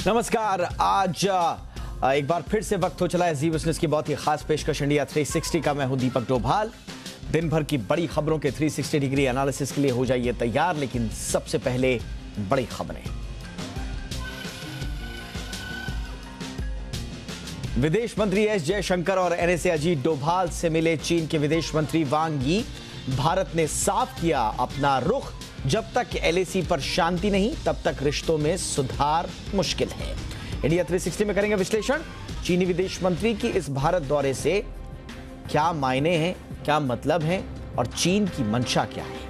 नमस्कार। आज एक बार फिर से वक्त हो चला है जी बिजनेस की बहुत ही खास पेशकश इंडिया 360 का। मैं हूं दीपक डोभाल। दिन भर की बड़ी खबरों के 360 डिग्री एनालिसिस के लिए हो जाइए तैयार, लेकिन सबसे पहले बड़ी खबरें। विदेश मंत्री एस जयशंकर और एनएसए अजीत डोभाल से मिले चीन के विदेश मंत्री वांग यी। भारत ने साफ किया अपना रुख, जब तक एलएसी पर शांति नहीं तब तक रिश्तों में सुधार मुश्किल है। इंडिया 360 में करेंगे विश्लेषण। चीनी विदेश मंत्री की इस भारत दौरे से क्या मायने हैं, क्या मतलब है और चीन की मंशा क्या है।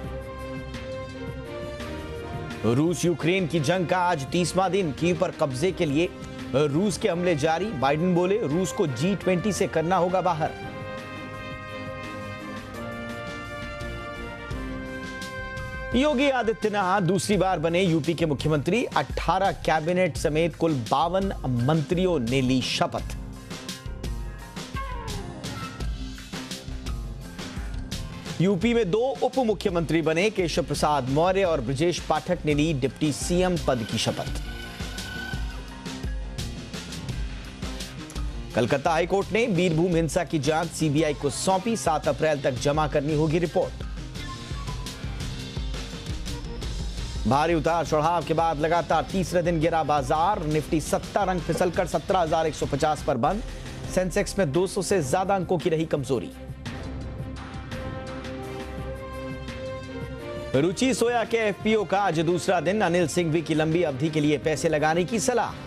रूस यूक्रेन की जंग का आज 30वां दिन। कीव पर कब्जे के लिए रूस के हमले जारी। बाइडेन बोले रूस को G20 से करना होगा बाहर। योगी आदित्यनाथ दूसरी बार बने यूपी के मुख्यमंत्री। 18 कैबिनेट समेत कुल 52 मंत्रियों ने ली शपथ। यूपी में 2 उप मुख्यमंत्री बने। केशव प्रसाद मौर्य और ब्रजेश पाठक ने ली डिप्टी सीएम पद की शपथ। कलकत्ता हाईकोर्ट ने बीरभूम हिंसा की जांच सीबीआई को सौंपी। 7 अप्रैल तक जमा करनी होगी रिपोर्ट। भारी उतार चढ़ाव के बाद लगातार तीसरे दिन गिरा बाजार। निफ्टी 70 अंक फिसलकर 17,150 पर बंद। सेंसेक्स में 200 से ज्यादा अंकों की रही कमजोरी। रुचि सोया के एफपीओ का आज दूसरा दिन। अनिल सिंघवी की लंबी अवधि के लिए पैसे लगाने की सलाह।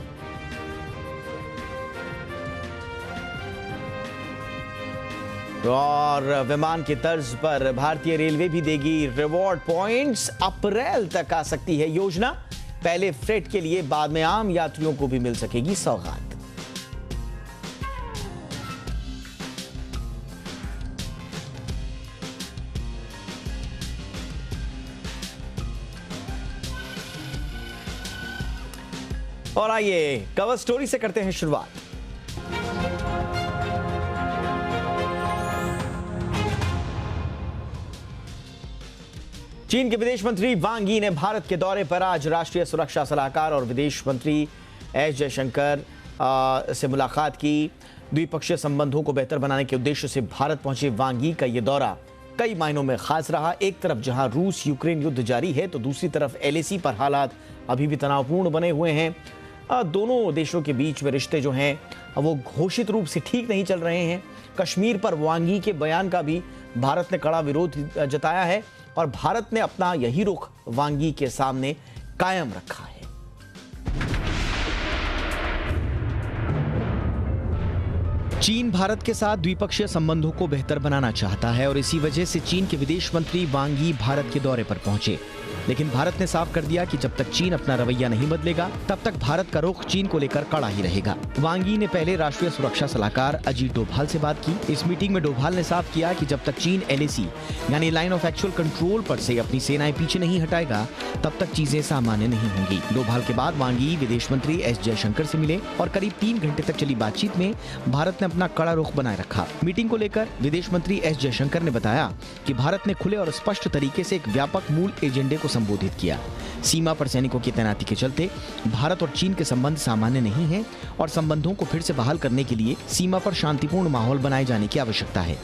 और विमान की तर्ज पर भारतीय रेलवे भी देगी रिवॉर्ड पॉइंट्स। अप्रैल तक आ सकती है योजना। पहले फ्रेट के लिए, बाद में आम यात्रियों को भी मिल सकेगी सौगात। और आइए कवर स्टोरी से करते हैं शुरुआत। चीन के विदेश मंत्री वांग यी ने भारत के दौरे पर आज राष्ट्रीय सुरक्षा सलाहकार और विदेश मंत्री एस जयशंकर से मुलाकात की। द्विपक्षीय संबंधों को बेहतर बनाने के उद्देश्य से भारत पहुंचे वांग यी का यह दौरा कई मायनों में खास रहा। एक तरफ जहां रूस यूक्रेन युद्ध जारी है तो दूसरी तरफ एलएसी पर हालात अभी भी तनावपूर्ण बने हुए हैं। दोनों देशों के बीच में रिश्ते जो हैं वो घोषित रूप से ठीक नहीं चल रहे हैं। कश्मीर पर वांग यी के बयान का भी भारत ने कड़ा विरोध जताया है और भारत ने अपना यही रुख वांग यी के सामने कायम रखा है। चीन भारत के साथ द्विपक्षीय संबंधों को बेहतर बनाना चाहता है और इसी वजह से चीन के विदेश मंत्री वांग यी भारत के दौरे पर पहुंचे। लेकिन भारत ने साफ कर दिया कि जब तक चीन अपना रवैया नहीं बदलेगा तब तक भारत का रुख चीन को लेकर कड़ा ही रहेगा। वांग यी ने पहले राष्ट्रीय सुरक्षा सलाहकार अजीत डोभाल से बात की। इस मीटिंग में डोभाल ने साफ किया कि जब तक चीन एलएसी यानी लाइन ऑफ एक्चुअल कंट्रोल पर से अपनी सेनाएं पीछे नहीं हटाएगा तब तक चीजें सामान्य नहीं होंगी। डोभाल के बाद वांग यी विदेश मंत्री एस जयशंकर से मिले और करीब 3 घंटे तक चली बातचीत में भारत ने अपना कड़ा रुख बनाए रखा। मीटिंग को लेकर विदेश मंत्री एस जयशंकर ने बताया कि भारत ने खुले और स्पष्ट तरीके से एक व्यापक मूल एजेंडे को संबोधित किया। सीमा पर सैनिकों की तैनाती के चलते भारत और चीन के संबंध सामान्य नहीं हैं और संबंधों को फिर से बहाल करने के लिए सीमा पर शांतिपूर्ण माहौल बनाए जाने की आवश्यकता है।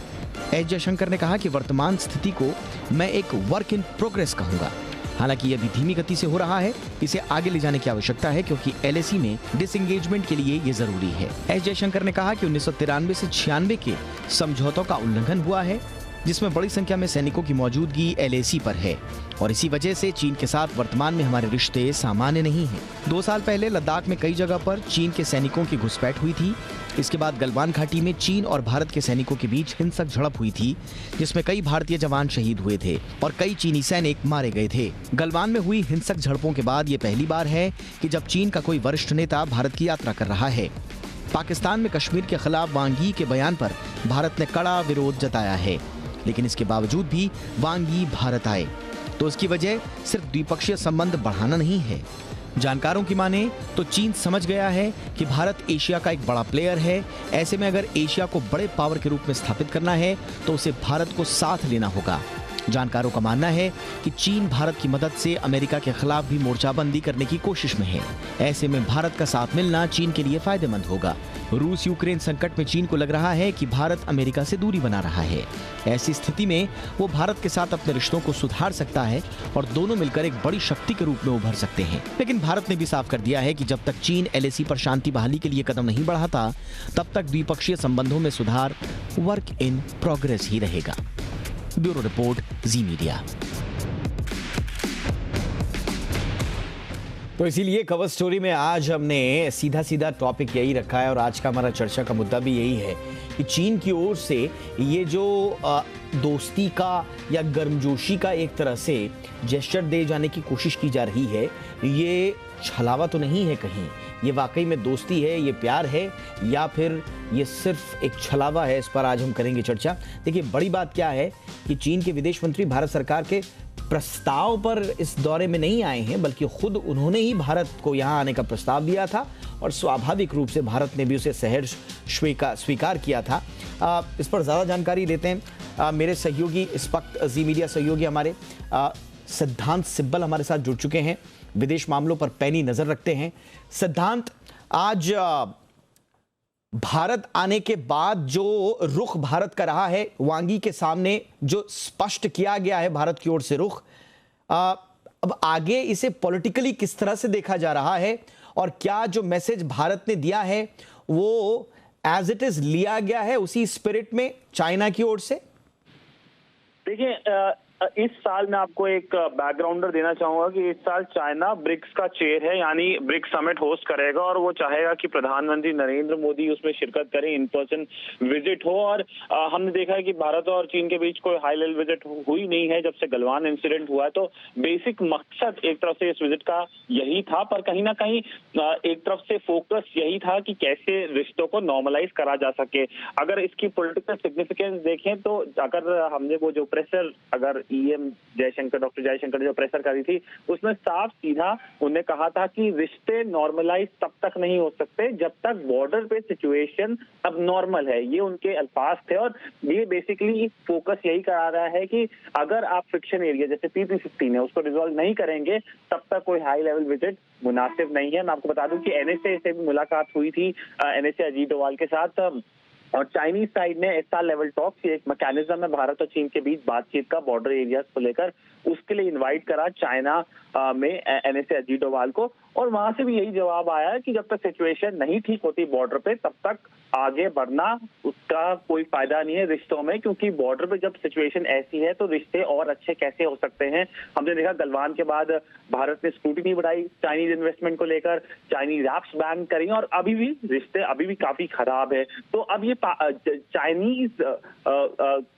एस जयशंकर ने कहा कि वर्तमान स्थिति को मैं एक वर्क इन प्रोग्रेस कहूंगा। हालांकि यह भी धीमी गति से हो रहा है। इसे आगे ले जाने की आवश्यकता है क्योंकि एलएसी में डिसएंगेजमेंट के लिए ये जरूरी है। एस जयशंकर ने कहा कि 1993 से 96 के समझौतों का उल्लंघन हुआ है जिसमें बड़ी संख्या में सैनिकों की मौजूदगी एलएसी पर है और इसी वजह से चीन के साथ वर्तमान में हमारे रिश्ते सामान्य नहीं हैं। 2 साल पहले लद्दाख में कई जगह पर चीन के सैनिकों की घुसपैठ हुई थी। इसके बाद गलवान घाटी में चीन और भारत के सैनिकों के बीच हिंसक झड़प हुई थी जिसमें कई भारतीय जवान शहीद हुए थे और कई चीनी सैनिक मारे गए थे। गलवान में हुई हिंसक झड़पों के बाद ये पहली बार है कि जब चीन का कोई वरिष्ठ नेता भारत की यात्रा कर रहा है। पाकिस्तान में कश्मीर के खिलाफ वांग यी के बयान पर भारत ने कड़ा विरोध जताया है, लेकिन इसके बावजूद भी वांग यी भारत आए तो उसकी वजह सिर्फ द्विपक्षीय संबंध बढ़ाना नहीं है। जानकारों की माने तो चीन समझ गया है कि भारत एशिया का एक बड़ा प्लेयर है। ऐसे में अगर एशिया को बड़े पावर के रूप में स्थापित करना है तो उसे भारत को साथ लेना होगा। जानकारों का मानना है कि चीन भारत की मदद से अमेरिका के खिलाफ भी मोर्चाबंदी करने की कोशिश में है। ऐसे में भारत का साथ मिलना चीन के लिए फायदेमंद होगा। रूस यूक्रेन संकट में चीन को लग रहा है कि भारत अमेरिका से दूरी बना रहा है। ऐसी स्थिति में वो भारत के साथ अपने रिश्तों को सुधार सकता है और दोनों मिलकर एक बड़ी शक्ति के रूप में उभर सकते हैं। लेकिन भारत ने भी साफ कर दिया है कि जब तक चीन एलएसी पर शांति बहाली के लिए कदम नहीं बढ़ाता, तब तक द्विपक्षीय संबंधों में सुधार वर्क इन प्रोग्रेस ही रहेगा। ब्यूरो रिपोर्ट, जी मीडिया। तो इसीलिए कवर स्टोरी में आज हमने सीधा सीधा टॉपिक यही रखा है और आज का हमारा चर्चा का मुद्दा भी यही है कि चीन की ओर से ये जो दोस्ती का या गर्मजोशी का एक तरह से जेस्चर दे जाने की कोशिश की जा रही है, ये छलावा तो नहीं है कहीं, ये वाकई में दोस्ती है, ये प्यार है, या फिर ये सिर्फ एक छलावा है? इस पर आज हम करेंगे चर्चा। देखिए, बड़ी बात क्या है कि चीन के विदेश मंत्री भारत सरकार के प्रस्ताव पर इस दौरे में नहीं आए हैं, बल्कि खुद उन्होंने ही भारत को यहाँ आने का प्रस्ताव दिया था और स्वाभाविक रूप से भारत ने भी उसे सहर्ष स्वीकार किया था। इस पर ज़्यादा जानकारी लेते हैं। मेरे सहयोगी इस वक्त जी मीडिया सहयोगी हमारे सिद्धांत सिब्बल हमारे साथ जुड़ चुके हैं, विदेश मामलों पर पैनी नजर रखते हैं। सिद्धांत, आज भारत आने के बाद जो रुख भारत का रहा है, वांगी के सामने जो स्पष्ट किया गया है भारत की ओर से रुख, अब आगे इसे पॉलिटिकली किस तरह से देखा जा रहा है और क्या जो मैसेज भारत ने दिया है वो एज इट इज लिया गया है उसी स्पिरिट में चाइना की ओर से? देखिए, इस साल मैं आपको एक बैकग्राउंडर देना चाहूंगा कि इस साल चाइना ब्रिक्स का चेयर है, यानी ब्रिक्स समिट होस्ट करेगा और वो चाहेगा कि प्रधानमंत्री नरेंद्र मोदी उसमें शिरकत करें, इन पर्सन विजिट हो। और हमने देखा है कि भारत और चीन के बीच कोई हाई लेवल विजिट हुई नहीं है जब से गलवान इंसिडेंट हुआ है। तो बेसिक मकसद एक तरफ से इस विजिट का यही था, पर कहीं ना कहीं एक तरफ से फोकस यही था कि कैसे रिश्तों को नॉर्मलाइज करा जा सके। अगर इसकी पॉलिटिकल सिग्निफिकेंस देखें तो अगर हमने वो जो प्रेशर, अगर ईएम जयशंकर, डॉक्टर जयशंकर ने जो प्रेशर करी थी, उसमें साफ सीधा उन्होंने कहा था कि रिश्ते नॉर्मलाइज तब तक नहीं हो सकते जब तक बॉर्डर पे सिचुएशन अब नॉर्मल है। ये उनके अल्फाज थे और ये बेसिकली फोकस यही करा रहा है कि अगर आप फ्रिक्शन एरिया जैसे PP-15 है उसको रिजॉल्व नहीं करेंगे तब तक कोई हाई लेवल विजिट मुनासिब नहीं है। मैं आपको बता दूं कि एनएसए से भी मुलाकात हुई थी, एनएसए अजीत डोवाल के साथ, और चाइनीज साइड ने SR लेवल टॉक्स, एक मैकेनिज्म है भारत और चीन के बीच बातचीत का बॉर्डर एरियाज को लेकर, उसके लिए इनवाइट करा चाइना में एनएसए अजीत डोवाल को। और वहां से भी यही जवाब आया है कि जब तक सिचुएशन नहीं ठीक होती बॉर्डर पे तब तक आगे बढ़ना उसका कोई फायदा नहीं है रिश्तों में, क्योंकि बॉर्डर पे जब सिचुएशन ऐसी है तो रिश्ते और अच्छे कैसे हो सकते हैं। हमने देखा गलवान के बाद भारत ने स्क्रूटिनी बढ़ाई चाइनीज इन्वेस्टमेंट को लेकर, चाइनीज ऐप्स बैन करी और अभी भी रिश्ते अभी भी काफी खराब है। तो अब ये चाइनीज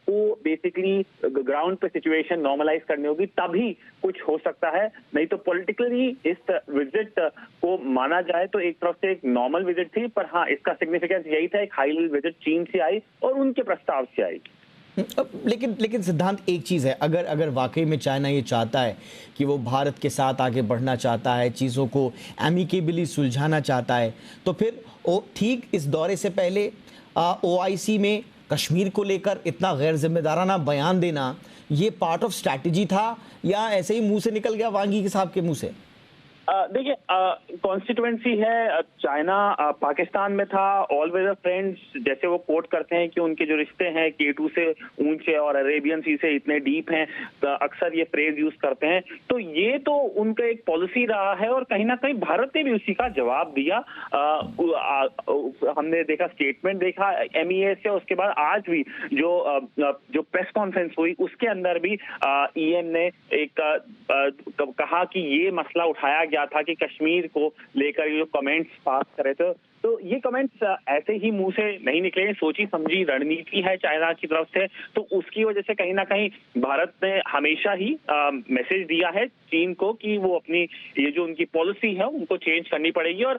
को बेसिकली ग्राउंड पे सिचुएशन नॉर्मलाइज करनी होगी, तभी कुछ हो सकता है। नहीं तो पॉलिटिकली इस विजिट को माना जाए तो एक तरफ से एक नॉर्मल विजिट थी, पर हाँ इसका सिग्निफिकेंस यही था, एक हाई लेवल विजिट चीन से आई और उनके प्रस्ताव से आई। लेकिन सिद्धांत, एक चीज़ है, अगर वाकई में चाइना ये चाहता है कि वो भारत के साथ आगे बढ़ना चाहता है, चीज़ों को एमिकेबली सुलझाना चाहता है, तो फिर ठीक इस दौरे से पहले OIC में कश्मीर को लेकर इतना गैर जिम्मेदाराना बयान देना, ये पार्ट ऑफ स्ट्रैटेजी था या ऐसे ही मुंह से निकल गया वांगी के साहब के मुंह से? देखिए, कॉन्स्टिट्यूएंसी है, चाइना पाकिस्तान में था, ऑलवेज अ फ्रेंड्स, जैसे वो कोट करते हैं कि उनके जो रिश्ते हैं K2 से ऊंचे और अरेबियन सी से इतने डीप हैं, तो अक्सर ये फ्रेज यूज करते हैं। तो ये तो उनका एक पॉलिसी रहा है और कहीं ना कहीं भारत ने भी उसी का जवाब दिया। हमने देखा, स्टेटमेंट देखा MEA से, उसके बाद आज भी जो प्रेस कॉन्फ्रेंस हुई उसके अंदर भी EM ने एक कहा कि ये मसला उठाया गया था कि कश्मीर को लेकर ये जो कमेंट्स पास करे थे, तो ये कमेंट्स ऐसे ही मुंह से नहीं निकले, सोची समझी रणनीति है चाइना की तरफ से। तो उसकी वजह से कहीं ना कहीं भारत ने हमेशा ही मैसेज दिया है चीन को कि वो अपनी ये जो उनकी पॉलिसी है उनको चेंज करनी पड़ेगी। और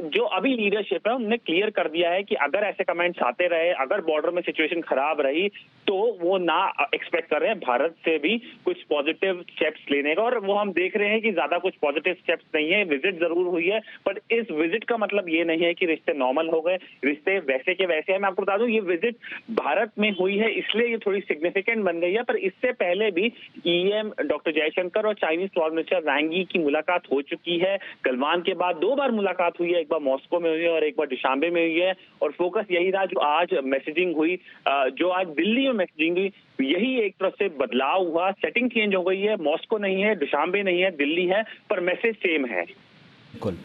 जो अभी लीडरशिप है उन्होंने क्लियर कर दिया है कि अगर ऐसे कमेंट्स आते रहे, अगर बॉर्डर में सिचुएशन खराब रही, तो वो ना एक्सपेक्ट कर रहे हैं भारत से भी कुछ पॉजिटिव स्टेप्स लेने का। और वो हम देख रहे हैं कि ज्यादा कुछ पॉजिटिव स्टेप्स नहीं है। विजिट जरूर हुई है, पर इस विजिट का मतलब ये नहीं है कि रिश्ते नॉर्मल हो गए, रिश्ते वैसे के वैसे हैं। मैं आपको बता दूं ये विजिट भारत में हुई है इसलिए ये थोड़ी सिग्निफिकेंट बन गई है, पर इससे पहले भी ईएम डॉक्टर जयशंकर और चाइनीज फॉरेन मिनिस्टर वांग यी की मुलाकात हो चुकी है। गलवान के बाद 2 बार मुलाकात हुई है, एक बार मॉस्को में हुई है और एक बार दुशांबे में हुई है, और फोकस यही रहा जो आज मैसेजिंग हुई, जो आज दिल्ली में मैसेजिंग हुई, यही एक तरह से बदलाव हुआ, सेटिंग चेंज हो गई है। मॉस्को नहीं है, दुशांबे नहीं है, दिल्ली है, पर मैसेज सेम है। बिल्कुल,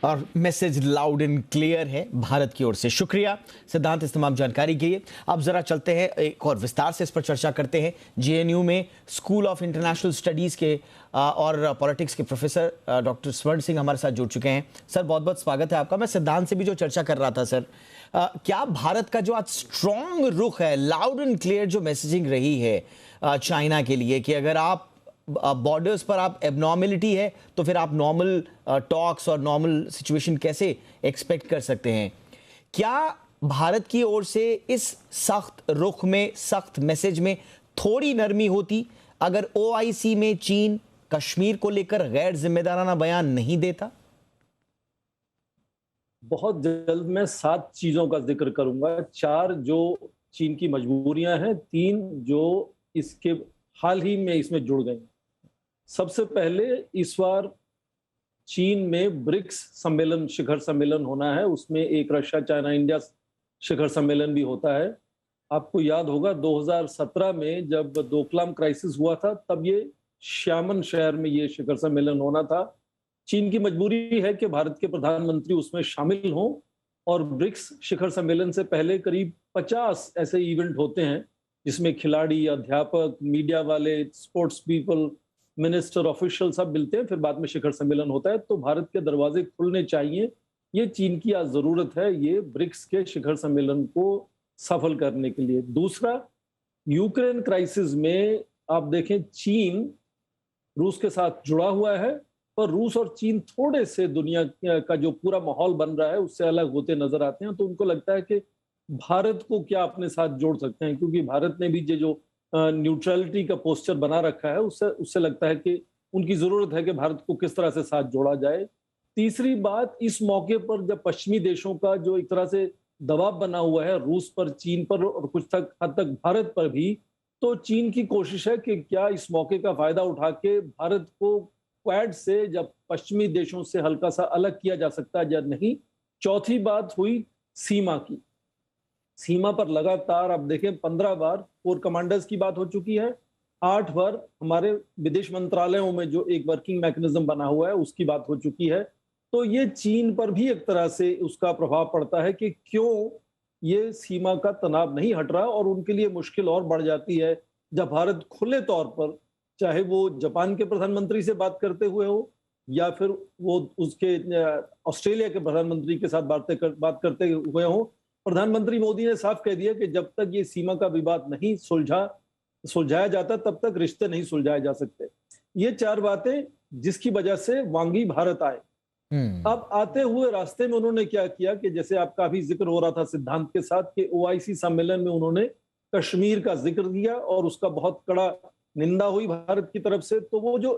और मैसेज लाउड एंड क्लियर है भारत की ओर से। शुक्रिया सिद्धांत इस तमाम जानकारी के लिए। अब जरा चलते हैं एक और विस्तार से इस पर चर्चा करते हैं। जेएनयू में स्कूल ऑफ इंटरनेशनल स्टडीज के और पॉलिटिक्स के प्रोफेसर डॉक्टर स्वर्ण सिंह हमारे साथ जुड़ चुके हैं। सर बहुत बहुत स्वागत है आपका। मैं सिद्धांत से भी जो चर्चा कर रहा था सर, क्या भारत का जो आज स्ट्रॉन्ग रुख है, लाउड एंड क्लियर जो मैसेजिंग रही है चाइना के लिए कि अगर आप बॉर्डर्स पर आप एबनॉर्मलिटी है तो फिर आप नॉर्मल टॉक्स और नॉर्मल सिचुएशन कैसे एक्सपेक्ट कर सकते हैं, क्या भारत की ओर से इस सख्त रुख में, सख्त मैसेज में थोड़ी नरमी होती अगर ओआईसी में चीन कश्मीर को लेकर गैर जिम्मेदाराना बयान नहीं देता? बहुत जल्द मैं 7 चीजों का जिक्र करूंगा। 4 जो चीन की मजबूरियां हैं, 3 जो इसके हाल ही में इसमें जुड़ गए। सबसे पहले इस बार चीन में ब्रिक्स सम्मेलन, शिखर सम्मेलन होना है। उसमें एक रशिया चाइना इंडिया शिखर सम्मेलन भी होता है। आपको याद होगा 2017 में जब डोकलाम क्राइसिस हुआ था, तब ये श्यामन शहर में ये शिखर सम्मेलन होना था। चीन की मजबूरी है कि भारत के प्रधानमंत्री उसमें शामिल हों, और ब्रिक्स शिखर सम्मेलन से पहले करीब 50 ऐसे इवेंट होते हैं जिसमें खिलाड़ी, अध्यापक, मीडिया वाले, स्पोर्ट्स पीपल, मिनिस्टर, ऑफिशियल सब मिलते हैं, फिर बाद में शिखर सम्मेलन होता है। तो भारत के दरवाजे खुलने चाहिए, ये चीन की आज जरूरत है, ये ब्रिक्स के शिखर सम्मेलन को सफल करने के लिए। दूसरा, यूक्रेन क्राइसिस में आप देखें चीन रूस के साथ जुड़ा हुआ है, पर रूस और चीन थोड़े से दुनिया का जो पूरा माहौल बन रहा है उससे अलग होते नजर आते हैं। तो उनको लगता है कि भारत को क्या अपने साथ जोड़ सकते हैं, क्योंकि भारत ने भी जो न्यूट्रलिटी का पोस्चर बना रखा है, उससे लगता है कि उनकी जरूरत है कि भारत को किस तरह से साथ जोड़ा जाए। तीसरी बात, इस मौके पर जब पश्चिमी देशों का जो एक तरह से दबाव बना हुआ है रूस पर, चीन पर और कुछ हद तक भारत पर भी, तो चीन की कोशिश है कि क्या इस मौके का फायदा उठा के भारत को क्वाड से, जब पश्चिमी देशों से हल्का सा अलग किया जा सकता है या नहीं। चौथी बात हुई सीमा की। सीमा पर लगातार आप देखें 15 बार कोर कमांडर्स की बात हो चुकी है, 8 बार हमारे विदेश मंत्रालयों में जो एक वर्किंग मैकेनिज्म बना हुआ है उसकी बात हो चुकी है। तो ये चीन पर भी एक तरह से उसका प्रभाव पड़ता है कि क्यों ये सीमा का तनाव नहीं हट रहा, और उनके लिए मुश्किल और बढ़ जाती है जब भारत खुले तौर पर, चाहे वो जापान के प्रधानमंत्री से बात करते हुए हो या फिर वो उसके ऑस्ट्रेलिया के प्रधानमंत्री के साथ बात करते हुए हो, प्रधानमंत्री मोदी ने साफ कह दिया कि जब तक ये सीमा का विवाद नहीं सुलझाया जाता तब तक रिश्ते नहीं सुलझाए जा सकते। ये 4 बातें जिसकी वजह से वांग यी भारत आए। अब आते हुए रास्ते में उन्होंने क्या किया कि जैसे आपका अभी जिक्र हो रहा था सिद्धांत के साथ कि ओआईसी सम्मेलन में उन्होंने कश्मीर का जिक्र किया और उसका बहुत कड़ा निंदा हुई भारत की तरफ से। तो वो जो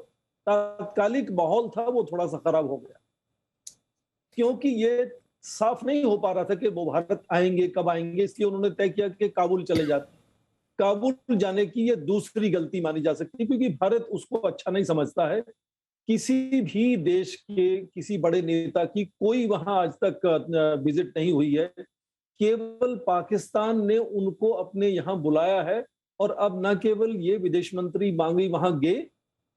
तात्कालिक माहौल था वो थोड़ा सा खराब हो गया, क्योंकि ये साफ नहीं हो पा रहा था कि वो भारत आएंगे, कब आएंगे। इसलिए उन्होंने तय किया कि काबुल चले जाते। काबुल जाने की ये दूसरी गलती मानी जा सकती है, क्योंकि भारत उसको अच्छा नहीं समझता है। किसी भी देश के किसी बड़े नेता की कोई वहां आज तक विजिट नहीं हुई है, केवल पाकिस्तान ने उनको अपने यहाँ बुलाया है। और अब न केवल ये विदेश मंत्री वांग यी वहां गए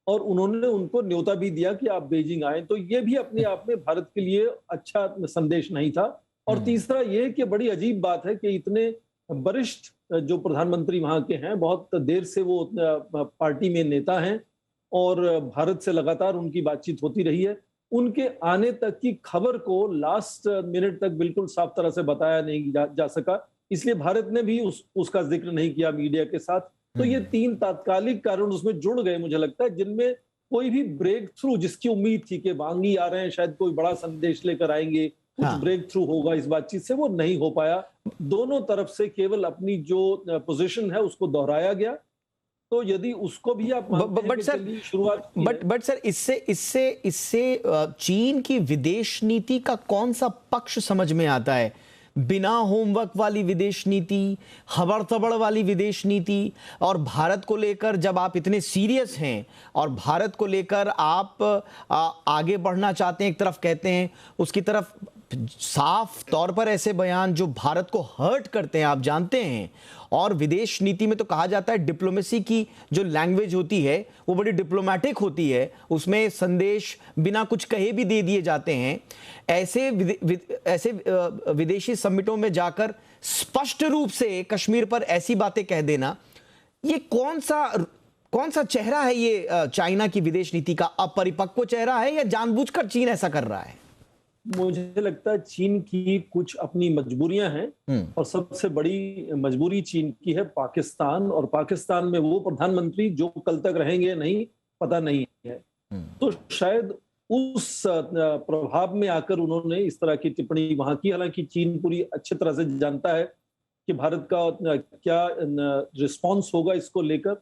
और उन्होंने उनको न्योता भी दिया कि आप बीजिंग आए, तो ये भी अपने आप में भारत के लिए अच्छा संदेश नहीं था। और तीसरा ये कि बड़ी अजीब बात है कि इतने वरिष्ठ जो प्रधानमंत्री वहां के हैं, बहुत देर से वो पार्टी में नेता हैं और भारत से लगातार उनकी बातचीत होती रही है, उनके आने तक की खबर को लास्ट मिनट तक बिल्कुल साफ तरह से बताया नहीं जा सका। इसलिए भारत ने भी उसका जिक्र नहीं किया मीडिया के साथ। तो ये 3 तात्कालिक कारण उसमें जुड़ गए मुझे लगता है, जिनमें कोई भी ब्रेक थ्रू जिसकी उम्मीद थी कि वांग यी आ रहे हैं, शायद कोई बड़ा संदेश लेकर आएंगे, कुछ ब्रेक थ्रू होगा इस बातचीत से, वो नहीं हो पाया। दोनों तरफ से केवल अपनी जो पोजीशन है उसको दोहराया गया। तो यदि उसको भी आप मानते हैं बट कि सर, चलिए शुरुआत की है, बट सर, इससे इससे इससे चीन की विदेश नीति का कौन सा पक्ष समझ में आता है? बिना होमवर्क वाली विदेश नीति, हबड़ तबड़ वाली विदेश नीति, और भारत को लेकर जब आप इतने सीरियस हैं और भारत को लेकर आप आगे बढ़ना चाहते हैं, एक तरफ कहते हैं, उसकी तरफ साफ तौर पर ऐसे बयान जो भारत को हर्ट करते हैं, आप जानते हैं। और विदेश नीति में तो कहा जाता है डिप्लोमेसी की जो लैंग्वेज होती है वो बड़ी डिप्लोमेटिक होती है, उसमें संदेश बिना कुछ कहे भी दे दिए जाते हैं। ऐसे विदेशी समिटों में जाकर स्पष्ट रूप से कश्मीर पर ऐसी बातें कह देना, ये कौन सा चेहरा है? ये चाइना की विदेश नीति का अपरिपक्व चेहरा है या जानबूझकर चीन ऐसा कर रहा है? मुझे लगता है चीन की कुछ अपनी मजबूरियां हैं, और सबसे बड़ी मजबूरी चीन की है पाकिस्तान, और पाकिस्तान में वो प्रधानमंत्री जो कल तक रहेंगे नहीं पता नहीं है। तो शायद उस प्रभाव में आकर उन्होंने इस तरह की टिप्पणी वहां की। हालांकि चीन पूरी अच्छी तरह से जानता है कि भारत का क्या रिस्पॉन्स होगा इसको लेकर,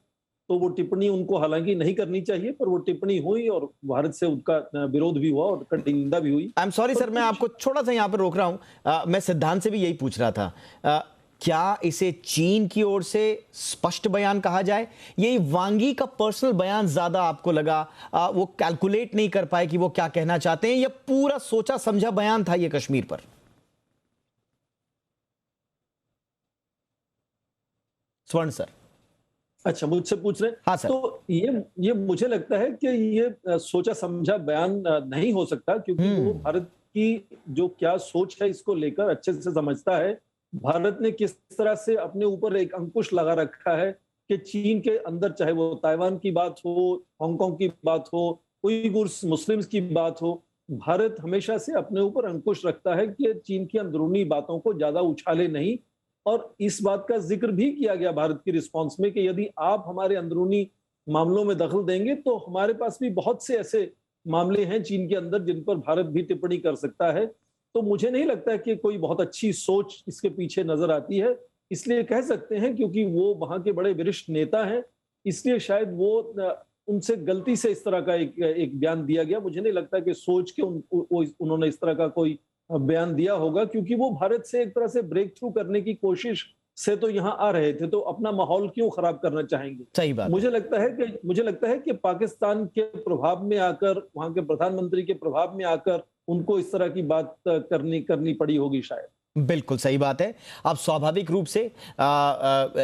तो वो टिप्पणी उनको हालांकि नहीं करनी चाहिए, पर वो टिप्पणी हुई और भारत से उनका विरोध भी हुआ और कड़ी निंदा भी हुई। आई एम सॉरी सर, मैं आपको थोड़ा सा यहाँ पर रोक रहा हूं। मैं सिद्धांत से भी यही पूछ रहा था, क्या इसे चीन की ओर से स्पष्ट बयान कहा जाए? यही वांगी का पर्सनल बयान ज्यादा आपको लगा? वो कैलकुलेट नहीं कर पाए कि वो क्या कहना चाहते हैं, या पूरा सोचा समझा बयान था ये कश्मीर पर? स्वर्ण सर। अच्छा, मुझसे पूछ रहे हैं? हाँ सर। तो ये मुझे लगता है कि ये सोचा समझा बयान नहीं हो सकता, क्योंकि वो भारत की जो क्या सोच है इसको लेकर अच्छे से समझता है। भारत ने किस तरह से अपने ऊपर एक अंकुश लगा रखा है कि चीन के अंदर, चाहे वो ताइवान की बात हो, हांगकांग की बात हो, उइगुर्स मुस्लिम्स की बात हो, भारत हमेशा से अपने ऊपर अंकुश रखता है कि चीन की अंदरूनी बातों को ज्यादा उछाले नहीं। और इस बात का जिक्र भी किया गया भारत की रिस्पांस में कि यदि आप हमारे अंदरूनी मामलों में दखल देंगे तो हमारे पास भी बहुत से ऐसे मामले हैं चीन के अंदर जिन पर भारत भी टिप्पणी कर सकता है। तो मुझे नहीं लगता कि कोई बहुत अच्छी सोच इसके पीछे नजर आती है। इसलिए कह सकते हैं क्योंकि वो वहां के बड़े वरिष्ठ नेता हैं, इसलिए शायद वो उनसे गलती से इस तरह का एक बयान दिया गया। मुझे नहीं लगता कि सोच के उन्होंने इस तरह का कोई बयान दिया होगा, क्योंकि वो भारत से एक तरह से ब्रेक थ्रू करने की कोशिश से तो यहाँ आ रहे थे, तो अपना माहौल क्यों खराब करना चाहेंगे? सही बात। मुझे लगता है कि पाकिस्तान के प्रभाव में आकर, वहां के प्रधानमंत्री के प्रभाव में आकर उनको इस तरह की बात करनी पड़ी होगी शायद। बिल्कुल सही बात है। अब स्वाभाविक रूप से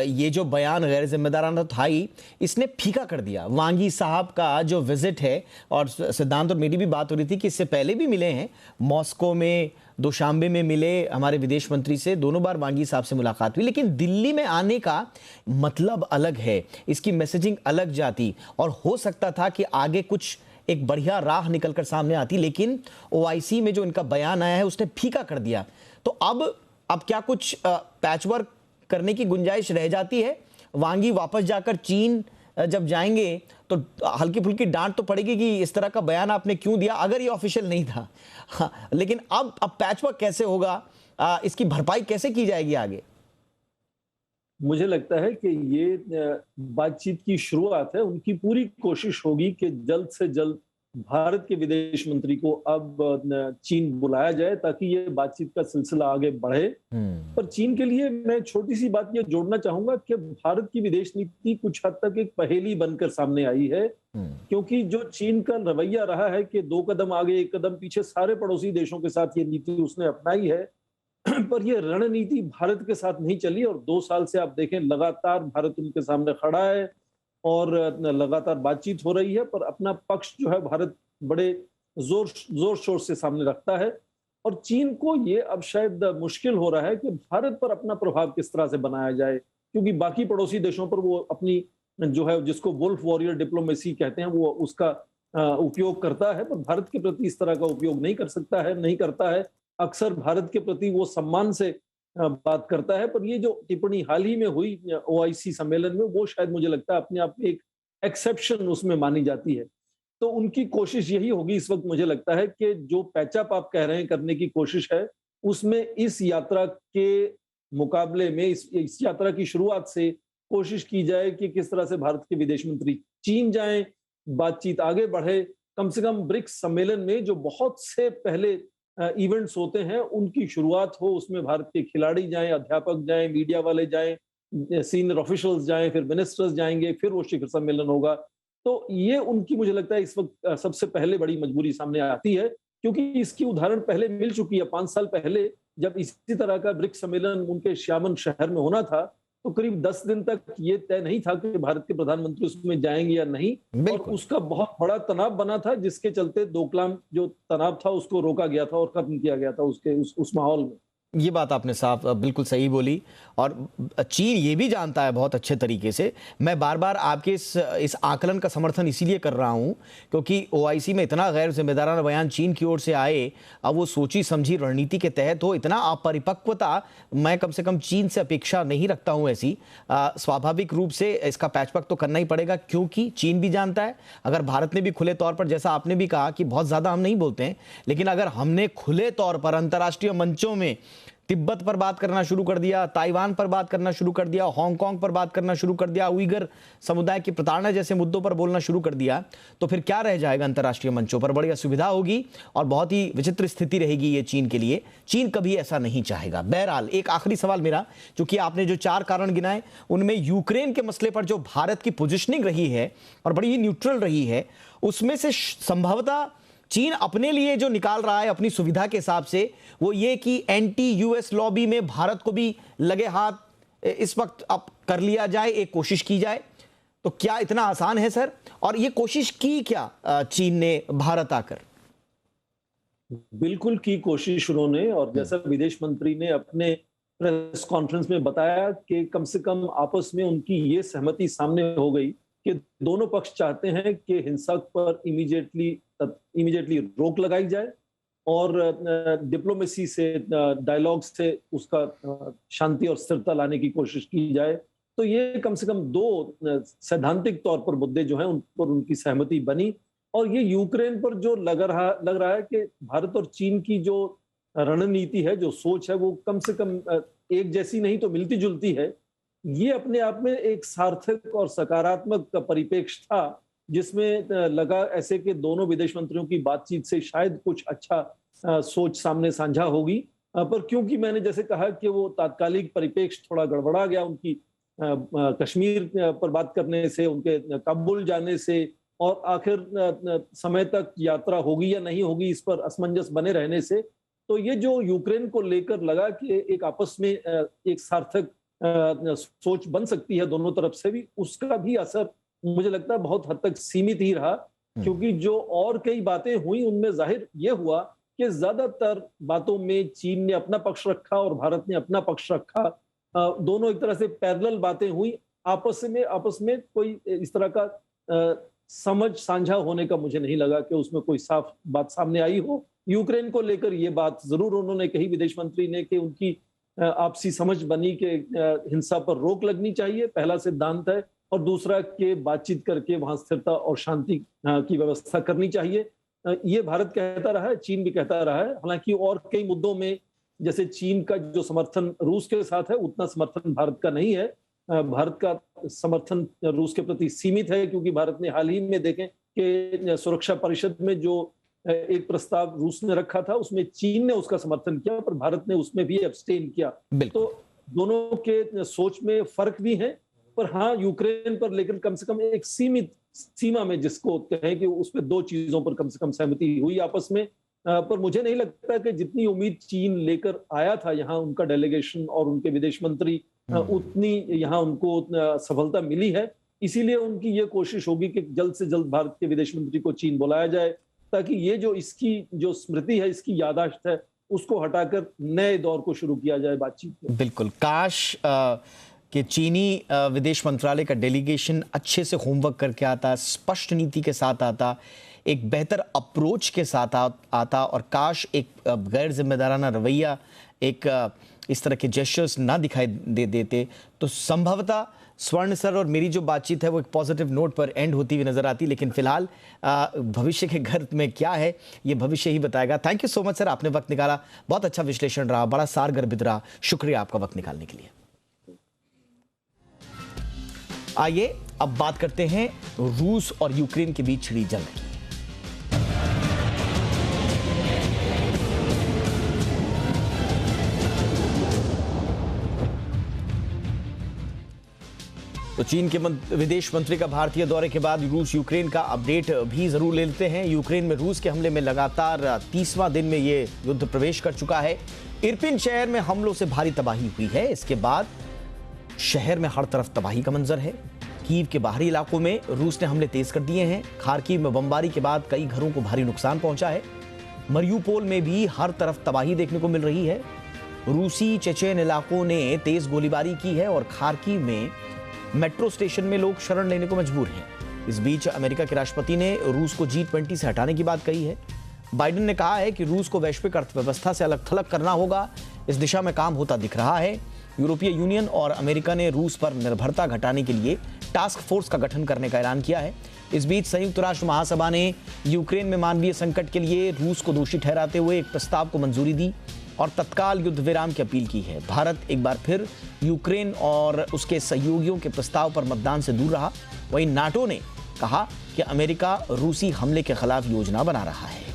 ये जो बयान गैर जिम्मेदाराना था ही, इसने फीका कर दिया वांगी साहब का जो विजिट है। और सिद्धांत और मेरी भी बात हो रही थी कि इससे पहले भी मिले हैं, मॉस्को में, दुशांबे में मिले हमारे विदेश मंत्री से, दोनों बार वांगी साहब से मुलाकात हुई। लेकिन दिल्ली में आने का मतलब अलग है, इसकी मैसेजिंग अलग जाती, और हो सकता था कि आगे कुछ एक बढ़िया राह निकलकर सामने आती। लेकिन ओआईसी में जो इनका बयान आया है उसने फीका कर दिया। तो अब क्या कुछ पैचवर्क करने की गुंजाइश रह जाती है? वांगी वापस जाकर चीन जब जाएंगे तो हल्की फुल्की डांट तो पड़ेगी कि इस तरह का बयान आपने क्यों दिया, अगर ये ऑफिशियल नहीं था। हाँ, लेकिन अब पैचवर्क कैसे होगा, इसकी भरपाई कैसे की जाएगी आगे? मुझे लगता है कि ये बातचीत की शुरुआत है। उनकी पूरी कोशिश होगी कि जल्द से जल्द भारत के विदेश मंत्री को अब चीन बुलाया जाए ताकि ये बातचीत का सिलसिला आगे बढ़े। पर चीन के लिए मैं छोटी सी बात ये जोड़ना चाहूंगा कि भारत की विदेश नीति कुछ हद तक एक पहेली बनकर सामने आई है, क्योंकि जो चीन का रवैया रहा है कि 2 कदम आगे 1 कदम पीछे, सारे पड़ोसी देशों के साथ ये नीति उसने अपनाई है, पर ये रणनीति भारत के साथ नहीं चली। और 2 साल से आप देखें लगातार भारत उनके सामने खड़ा है और लगातार बातचीत हो रही है, पर अपना पक्ष जो है भारत बड़े जोर शोर से सामने रखता है। और चीन को ये अब शायद मुश्किल हो रहा है कि भारत पर अपना प्रभाव किस तरह से बनाया जाए, क्योंकि बाकी पड़ोसी देशों पर वो अपनी जो है, जिसको वुल्फ वॉरियर डिप्लोमेसी कहते हैं, वो उसका उपयोग करता है, पर भारत के प्रति इस तरह का उपयोग नहीं करता है। अक्सर भारत के प्रति वो सम्मान से बात करता है। पर ये जो टिप्पणी हाल ही में हुई ओआईसी सम्मेलन में, वो शायद मुझे लगता है अपने आप में एक एक्सेप्शन उसमें मानी जाती है। तो उनकी कोशिश यही होगी इस वक्त, मुझे लगता है कि जो पैचअप आप कह रहे हैं करने की कोशिश है, उसमें इस यात्रा के मुकाबले में, इस यात्रा की शुरुआत से कोशिश की जाए कि किस तरह से भारत के विदेश मंत्री चीन जाएं, बातचीत आगे बढ़े। कम से कम ब्रिक्स सम्मेलन में जो बहुत से पहले इवेंट्स होते हैं उनकी शुरुआत हो, उसमें भारत के खिलाड़ी जाएं, अध्यापक जाएं, मीडिया वाले जाएं, सीनियर ऑफिशियल्स जाएं, फिर मिनिस्टर्स जाएंगे, फिर वो शिखर सम्मेलन होगा। तो ये उनकी मुझे लगता है इस वक्त सबसे पहले बड़ी मजबूरी सामने आती है, क्योंकि इसकी उदाहरण पहले मिल चुकी है। 5 साल पहले जब इसी तरह का ब्रिक्स सम्मेलन उनके श्यामन शहर में होना था, तो करीब 10 दिन तक ये तय नहीं था कि भारत के प्रधानमंत्री उसमें जाएंगे या नहीं, और उसका बहुत बड़ा तनाव बना था, जिसके चलते डोकलाम जो तनाव था उसको रोका गया था और खत्म किया गया था उस माहौल में। ये बात आपने साफ बिल्कुल सही बोली, और चीन ये भी जानता है बहुत अच्छे तरीके से। मैं बार बार आपके इस आकलन का समर्थन इसीलिए कर रहा हूं क्योंकि ओआईसी में इतना गैर जिम्मेदाराना बयान चीन की ओर से आए, अब वो सोची समझी रणनीति के तहत हो, इतना अपरिपक्वता मैं कम से कम चीन से अपेक्षा नहीं रखता हूं ऐसी। स्वाभाविक रूप से इसका पैचवर्क तो करना ही पड़ेगा, क्योंकि चीन भी जानता है अगर भारत ने भी खुले तौर पर, जैसा आपने भी कहा कि बहुत ज्यादा हम नहीं बोलते हैं, लेकिन अगर हमने खुले तौर पर अंतर्राष्ट्रीय मंचों में तिब्बत पर बात करना शुरू कर दिया, ताइवान पर बात करना शुरू कर दिया, हांगकांग पर बात करना शुरू कर दिया, उइगर समुदाय की प्रताड़ना जैसे मुद्दों पर बोलना शुरू कर दिया, तो फिर क्या रह जाएगा अंतर्राष्ट्रीय मंचों पर? बड़ी असुविधा होगी और बहुत ही विचित्र स्थिति रहेगी ये चीन के लिए। चीन कभी ऐसा नहीं चाहेगा। बहरहाल एक आखिरी सवाल मेरा, क्योंकि आपने जो 4 कारण गिनाए उनमें यूक्रेन के मसले पर जो भारत की पोजिशनिंग रही है और बड़ी ही न्यूट्रल रही है, उसमें से संभवतः चीन अपने लिए जो निकाल रहा है अपनी सुविधा के हिसाब से, वो ये कि एंटी यूएस लॉबी में भारत को भी लगे हाथ इस वक्त अब कर लिया जाए, एक कोशिश की जाए। तो क्या इतना आसान है सर? और ये कोशिश की क्या चीन ने भारत आकर? बिल्कुल की कोशिश उन्होंने, और जैसा विदेश मंत्री ने अपने प्रेस कॉन्फ्रेंस में बताया कि कम से कम आपस में उनकी ये सहमति सामने हो गई कि दोनों पक्ष चाहते हैं कि हिंसा पर इमीडिएटली रोक लगाई जाए और डिप्लोमेसी से, डायलॉग से उसका शांति और स्थिरता लाने की कोशिश की जाए। तो ये कम से कम 2 सैद्धांतिक तौर पर मुद्दे जो हैं उन पर उनकी सहमति बनी। और ये यूक्रेन पर जो लग रहा है कि भारत और चीन की जो रणनीति है, जो सोच है, वो कम से कम एक जैसी नहीं तो मिलती जुलती है। ये अपने आप में एक सार्थक और सकारात्मक परिप्रेक्ष्य था, जिसमें लगा ऐसे कि दोनों विदेश मंत्रियों की बातचीत से शायद कुछ अच्छा सोच सामने साझा होगी। पर क्योंकि मैंने जैसे कहा कि वो तात्कालिक परिप्रेक्ष्य थोड़ा गड़बड़ा गया, उनकी कश्मीर पर बात करने से, उनके काबुल जाने से, और आखिर समय तक यात्रा होगी या नहीं होगी इस पर असमंजस बने रहने से, तो ये जो यूक्रेन को लेकर लगा कि एक आपस में एक सार्थक सोच बन सकती है दोनों तरफ से भी, उसका भी असर मुझे लगता है बहुत हद तक सीमित ही रहा। क्योंकि जो और कई बातें हुई उनमें जाहिर ये हुआ कि ज्यादातर बातों में चीन ने अपना पक्ष रखा और भारत ने अपना पक्ष रखा। दोनों एक तरह से पैरेलल बातें हुई, आपस में कोई इस तरह का समझ साझा होने का मुझे नहीं लगा कि उसमें कोई साफ बात सामने आई हो। यूक्रेन को लेकर ये बात जरूर उन्होंने कही विदेश मंत्री ने कि उनकी आपसी समझ बनी कि हिंसा पर रोक लगनी चाहिए, पहला सिद्धांत है, और दूसरा कि बातचीत करके वहां स्थिरता और शांति की व्यवस्था करनी चाहिए। ये भारत कहता रहा है, चीन भी कहता रहा है। हालांकि और कई मुद्दों में, जैसे चीन का जो समर्थन रूस के साथ है, उतना समर्थन भारत का नहीं है। भारत का समर्थन रूस के प्रति सीमित है, क्योंकि भारत ने हाल ही में देखें कि सुरक्षा परिषद में जो एक प्रस्ताव रूस ने रखा था, उसमें चीन ने उसका समर्थन किया, पर भारत ने उसमें भी एब्सटेन किया। तो दोनों के सोच में फर्क भी है। पर हाँ, यूक्रेन पर लेकिन कम से कम एक सीमित सीमा में, जिसको कहें कि उसमें 2 चीजों पर कम से कम सहमति हुई आपस में। पर मुझे नहीं लगता कि जितनी उम्मीद चीन लेकर आया था यहाँ उनका डेलीगेशन और उनके विदेश मंत्री, उतनी यहाँ उनको सफलता मिली है। इसीलिए उनकी ये कोशिश होगी कि जल्द से जल्द भारत के विदेश मंत्री को चीन बुलाया जाए, ताकि ये जो इसकी जो स्मृति है, इसकी याददाश्त है, उसको हटाकर नए दौर को शुरू किया जाए बातचीत में। बिल्कुल। काश कि चीनी विदेश मंत्रालय का डेलीगेशन अच्छे से होमवर्क करके आता, स्पष्ट नीति के साथ आता, एक बेहतर अप्रोच के साथ आता, और काश एक गैर जिम्मेदाराना रवैया, एक इस तरह के जेस्चर्स ना दिखाई देते, तो संभवतः स्वर्ण सर और मेरी जो बातचीत है वो एक पॉजिटिव नोट पर एंड होती हुई नजर आती। लेकिन फिलहाल भविष्य के घर में क्या है ये भविष्य ही बताएगा। Thank you so much sir, आपने वक्त निकाला, बहुत अच्छा विश्लेषण रहा, बड़ा सारगर्भित रहा। शुक्रिया आपका वक्त निकालने के लिए। आइए अब बात करते हैं रूस और यूक्रेन के बीच छिड़ी जंग की। तो चीन के विदेश मंत्री का भारतीय दौरे के बाद रूस यूक्रेन का अपडेट भी जरूर ले लेते हैं। यूक्रेन में रूस के हमले में लगातार 30वां दिन में ये युद्ध प्रवेश कर चुका है। इरपिन शहर में हमलों से भारी तबाही हुई है। इसके बाद शहर में हर तरफ तबाही का मंजर है। कीव के बाहरी इलाकों में रूस ने हमले तेज कर दिए हैं। खार्किव में बमबारी के बाद कई घरों को भारी नुकसान पहुंचा है। मरियुपोल में भी हर तरफ तबाही देखने को मिल रही है। रूसी चेचेन इलाकों ने तेज गोलीबारी की है और खार्किव में मेट्रो स्टेशन में लोग शरण लेने को मजबूर हैं। इस बीच अमेरिका के राष्ट्रपति ने रूस को G20 से हटाने की बात कही है। बाइडेन ने कहा है कि रूस को वैश्विक अर्थव्यवस्था से अलग थलग करना होगा। इस दिशा में काम होता दिख रहा है। यूरोपीय यूनियन और अमेरिका ने रूस पर निर्भरता घटाने के लिए टास्क फोर्स का गठन करने का ऐलान किया है। इस बीच संयुक्त राष्ट्र महासभा ने यूक्रेन में मानवीय संकट के लिए रूस को दोषी ठहराते हुए एक प्रस्ताव को मंजूरी दी और तत्काल युद्ध विराम की अपील की है। भारत एक बार फिर यूक्रेन और उसके सहयोगियों के प्रस्ताव पर मतदान से दूर रहा। वहीं नाटो ने कहा कि अमेरिका रूसी हमले के खिलाफ योजना बना रहा है।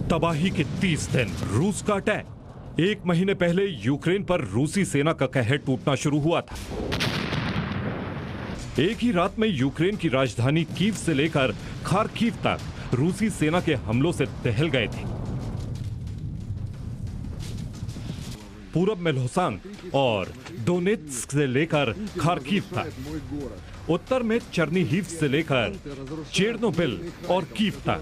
तबाही के 30 दिन, रूस का अटैक। एक महीने पहले यूक्रेन पर रूसी सेना का कहर टूटना शुरू हुआ था। एक ही रात में यूक्रेन की राजधानी कीव से लेकर खार्किव तक रूसी सेना के हमलों से दहल गए थे। पूरब में लोहांस्क और डोनेत्स्क से लेकर खार्किव तक, उत्तर में चर्निहिव से लेकर चेरनोबिल और कीव तक,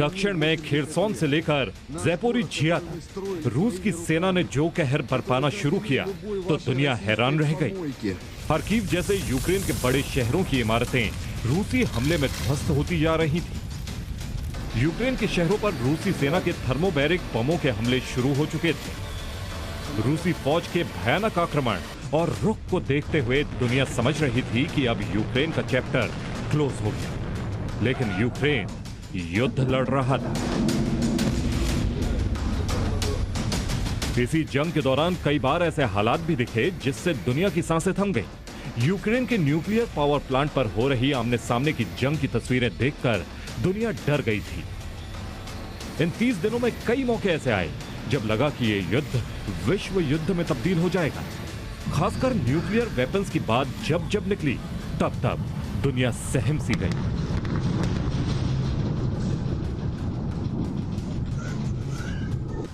दक्षिण में खेरसोन से लेकर ज़ैपोरिझिया तक रूस की सेना ने जो कहर बरपाना शुरू किया तो दुनिया हैरान रह गई। खार्किव जैसे यूक्रेन के बड़े शहरों की इमारतें रूसी हमले में ध्वस्त होती जा रही थी। यूक्रेन के शहरों पर रूसी सेना के थर्मोबैरिक बमों के हमले शुरू हो चुके थे। रूसी फौज के भयानक आक्रमण और रुख को देखते हुए दुनिया समझ रही थी कि अब यूक्रेन का चैप्टर क्लोज हो गया, लेकिन यूक्रेन युद्ध लड़ रहा था। इसी जंग के दौरान कई बार ऐसे हालात भी दिखे जिससे दुनिया की सांसें थम गई। यूक्रेन के न्यूक्लियर पावर प्लांट पर हो रही आमने सामने की जंग की तस्वीरें देखकर दुनिया डर गई थी। इन 30 दिनों में कई मौके ऐसे आए जब लगा कि ये युद्ध विश्व युद्ध में तब्दील हो जाएगा। खासकर न्यूक्लियर वेपन्स की बात जब जब निकली तब तब दुनिया सहम सी गई।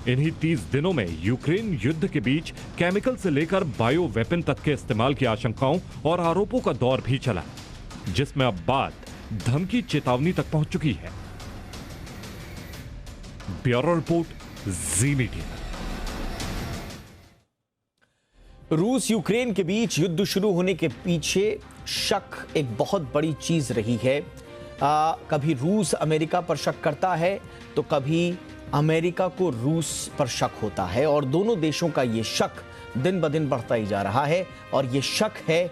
इन्हीं 30 दिनों में यूक्रेन युद्ध के बीच केमिकल से लेकर बायो वेपन तक के इस्तेमाल की आशंकाओं और आरोपों का दौर भी चला, जिसमें अब बात धमकी चेतावनी तक पहुंच चुकी है। ब्यूरो रिपोर्ट, जी मीडिया। रूस यूक्रेन के बीच युद्ध शुरू होने के पीछे शक एक बहुत बड़ी चीज रही है। कभी रूस अमेरिका पर शक करता है तो कभी अमेरिका को रूस पर शक होता है और दोनों देशों का ये शक दिन ब दिन बढ़ता ही जा रहा है और ये शक है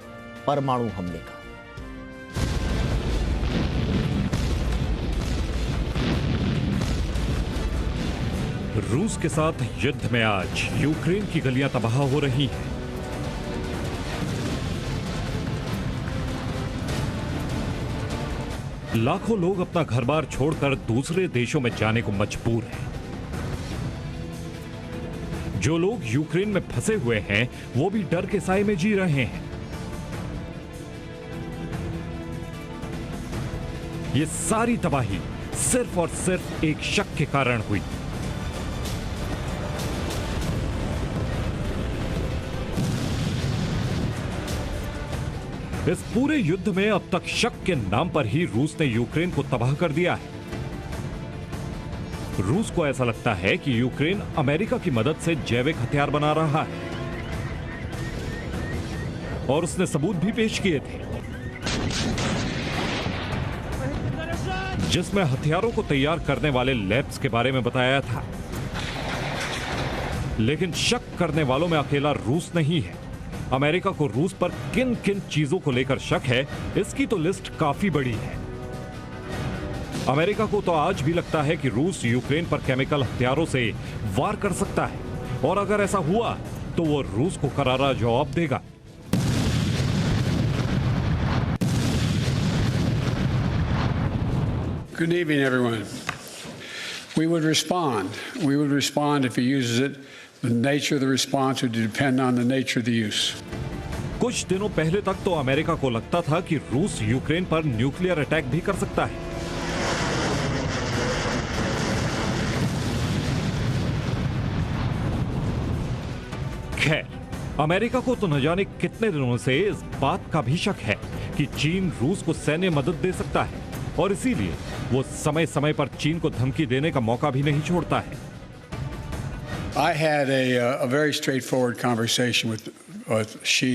परमाणु हमले का। रूस के साथ युद्ध में आज यूक्रेन की गलियां तबाह हो रही हैं। लाखों लोग अपना घर-बार छोड़कर दूसरे देशों में जाने को मजबूर हैं। जो लोग यूक्रेन में फंसे हुए हैं, वो भी डर के साए में जी रहे हैं। ये सारी तबाही सिर्फ और सिर्फ एक शक के कारण हुई। इस पूरे युद्ध में अब तक शक के नाम पर ही रूस ने यूक्रेन को तबाह कर दिया है। रूस को ऐसा लगता है कि यूक्रेन अमेरिका की मदद से जैविक हथियार बना रहा है और उसने सबूत भी पेश किए थे, जिसमें हथियारों को तैयार करने वाले लैब्स के बारे में बताया था। लेकिन शक करने वालों में अकेला रूस नहीं है। अमेरिका को रूस पर किन किन चीजों को लेकर शक है, इसकी तो लिस्ट काफी बड़ी है। अमेरिका को तो आज भी लगता है कि रूस यूक्रेन पर केमिकल हथियारों से वार कर सकता है, और अगर ऐसा हुआ तो वो रूस को करारा जवाब देगा। Good evening, everyone. We would respond. We would respond if he uses it. The nature of the response would depend on the nature of the use. कुछ दिनों पहले तक तो अमेरिका को लगता था कि रूस यूक्रेन पर न्यूक्लियर अटैक भी कर सकता है। खैर, अमेरिका को तो न जाने कितने दिनों से इस बात का भी शक है कि चीन रूस को सैन्य मदद दे सकता है, और इसीलिए वो समय समय पर चीन को धमकी देने का मौका भी नहीं छोड़ता है। I had a very straightforward conversation with Xi.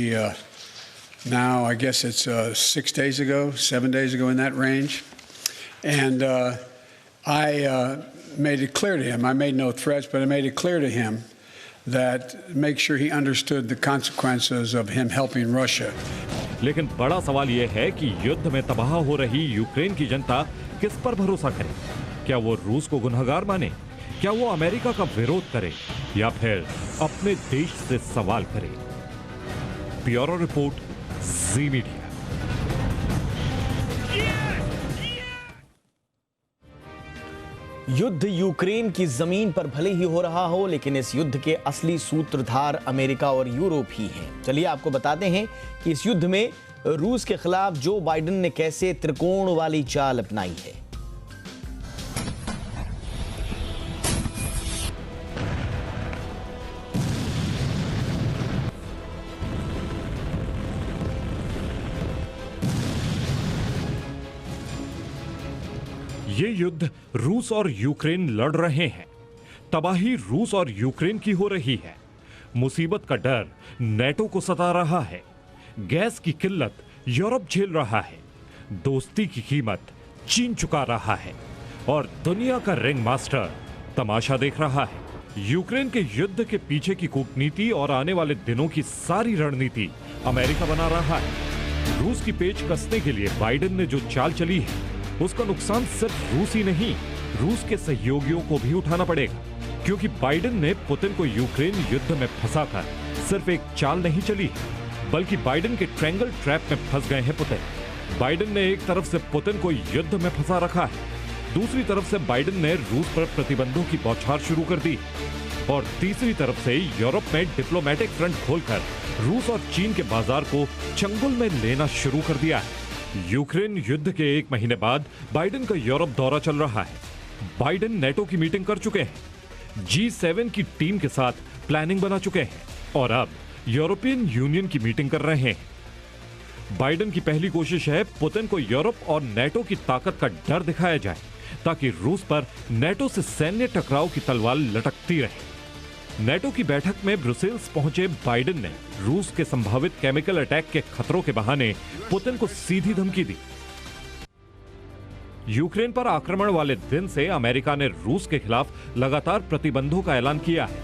Now I guess it's 6 days ago, 7 days ago, in that range, and I made it clear to him. I made no threats, but I made it clear to him that make sure he understood the consequences of him helping Russia. लेकिन बड़ा सवाल यह है कि युद्ध में तबाह हो रही यूक्रेन की जनता किस पर भरोसा करे? क्या वो रूस को गुनहगार माने? क्या वो अमेरिका का विरोध करे, या फिर अपने देश से सवाल करे? ब्यूरो रिपोर्ट, जी मीडिया। युद्ध यूक्रेन की जमीन पर भले ही हो रहा हो, लेकिन इस युद्ध के असली सूत्रधार अमेरिका और यूरोप ही हैं। चलिए आपको बताते हैं कि इस युद्ध में रूस के खिलाफ जो बाइडेन ने कैसे त्रिकोण वाली चाल अपनाई है। ये युद्ध रूस और यूक्रेन लड़ रहे हैं। तबाही रूस और यूक्रेन की हो रही है। मुसीबत का डर नेटो को सता रहा है। गैस की किल्लत यूरोप झेल रहा है। दोस्ती की कीमत चीन चुका रहा है, और दुनिया का रिंग मास्टर तमाशा देख रहा है। यूक्रेन के युद्ध के पीछे की कूटनीति और आने वाले दिनों की सारी रणनीति अमेरिका बना रहा है। रूस की पेच कसने के लिए बाइडेन ने जो चाल चली है, उसका नुकसान सिर्फ रूस ही नहीं, रूस के सहयोगियों को भी उठाना पड़ेगा, क्योंकि बाइडेन ने पुतिन को यूक्रेन युद्ध में फंसाकर सिर्फ एक चाल नहीं चली, बल्कि बाइडेन के ट्रायंगल ट्रैप में फंस गए हैं पुतिन। बाइडेन ने एक तरफ से पुतिन को युद्ध में फंसा रखा है, दूसरी तरफ से बाइडेन ने रूस पर प्रतिबंधों की बौछार शुरू कर दी, और तीसरी तरफ से यूरोप में डिप्लोमेटिक फ्रंट खोलकर रूस और चीन के बाजार को चंगुल में लेना शुरू कर दिया है। यूक्रेन युद्ध के 1 महीने बाद बाइडेन का यूरोप दौरा चल रहा है। बाइडेन नेटो की मीटिंग कर चुके हैं, G7 की टीम के साथ प्लानिंग बना चुके हैं, और अब यूरोपियन यूनियन की मीटिंग कर रहे हैं। बाइडेन की पहली कोशिश है पुतिन को यूरोप और नेटो की ताकत का डर दिखाया जाए, ताकि रूस पर नेटो से सैन्य टकराव की तलवार लटकती रहे। नेटो की बैठक में ब्रुसेल्स पहुंचे बाइडेन ने रूस के संभावित केमिकल अटैक के खतरों के बहाने पुतिन को सीधी धमकी दी। यूक्रेन पर आक्रमण वाले दिन से अमेरिका ने रूस के खिलाफ लगातार प्रतिबंधों का ऐलान किया है।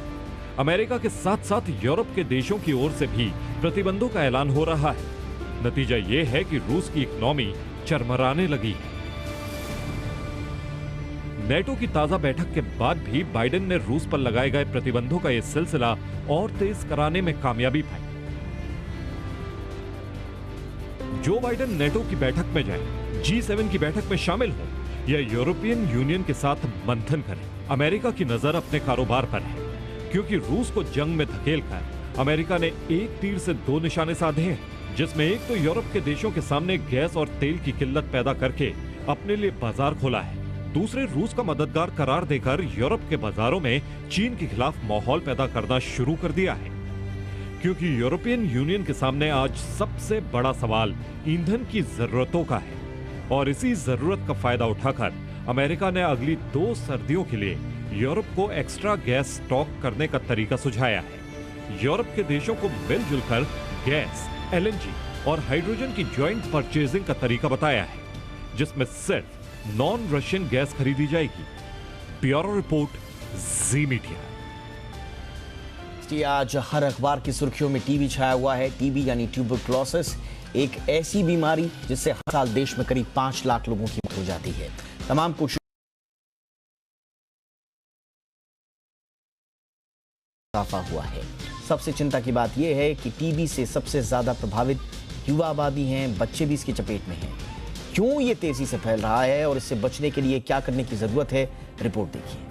अमेरिका के साथ साथ यूरोप के देशों की ओर से भी प्रतिबंधों का ऐलान हो रहा है। नतीजा यह है कि रूस की इकोनॉमी चरमराने लगी है। नेटो की ताजा बैठक के बाद भी बाइडेन ने रूस पर लगाए गए प्रतिबंधों का यह सिलसिला और तेज कराने में कामयाबी पाई। जो बाइडेन नेटो की बैठक में जाए, G7 की बैठक में शामिल हो, या यूरोपियन यूनियन के साथ मंथन करें, अमेरिका की नजर अपने कारोबार पर है, क्योंकि रूस को जंग में धकेलकर अमेरिका ने एक तीर से 2 निशाने साधे हैं, जिसमें एक तो यूरोप के देशों के सामने गैस और तेल की किल्लत पैदा करके अपने लिए बाजार खोला है, दूसरे रूस का मददगार करार देकर यूरोप के बाजारों में चीन के खिलाफ माहौल पैदा करना शुरू कर दिया है। क्योंकि यूरोपियन यूनियन के सामने आज सबसे बड़ा सवाल ईंधन की जरूरतों का है, और इसी जरूरत का फायदा उठाकर अमेरिका ने अगली 2 सर्दियों के लिए यूरोप को एक्स्ट्रा गैस स्टॉक करने का तरीका सुझाया है। यूरोप के देशों को मिलजुल कर गैस, LNG और हाइड्रोजन की ज्वाइंट परचेजिंग का तरीका बताया है, जिसमें सिर्फ नॉन रशियन गैस खरीदी जाएगी। ब्यूरो रिपोर्ट, जी मीडिया। आज हर अखबार की सुर्खियों में टीबी छाया हुआ है। टीबी यानी ट्यूबरक्लोसिस एक ऐसी बीमारी जिससे हर साल देश में करीब 5 लाख लोगों की मौत हो जाती है। तमाम कोशिश इजाफा हुआ है। सबसे चिंता की बात यह है कि टीबी से सबसे ज्यादा प्रभावित युवा आबादी हैं, बच्चे भी इसकी चपेट में हैं। क्यों ये तेजी से फैल रहा है और इससे बचने के लिए क्या करने की जरूरत है, रिपोर्ट देखिए।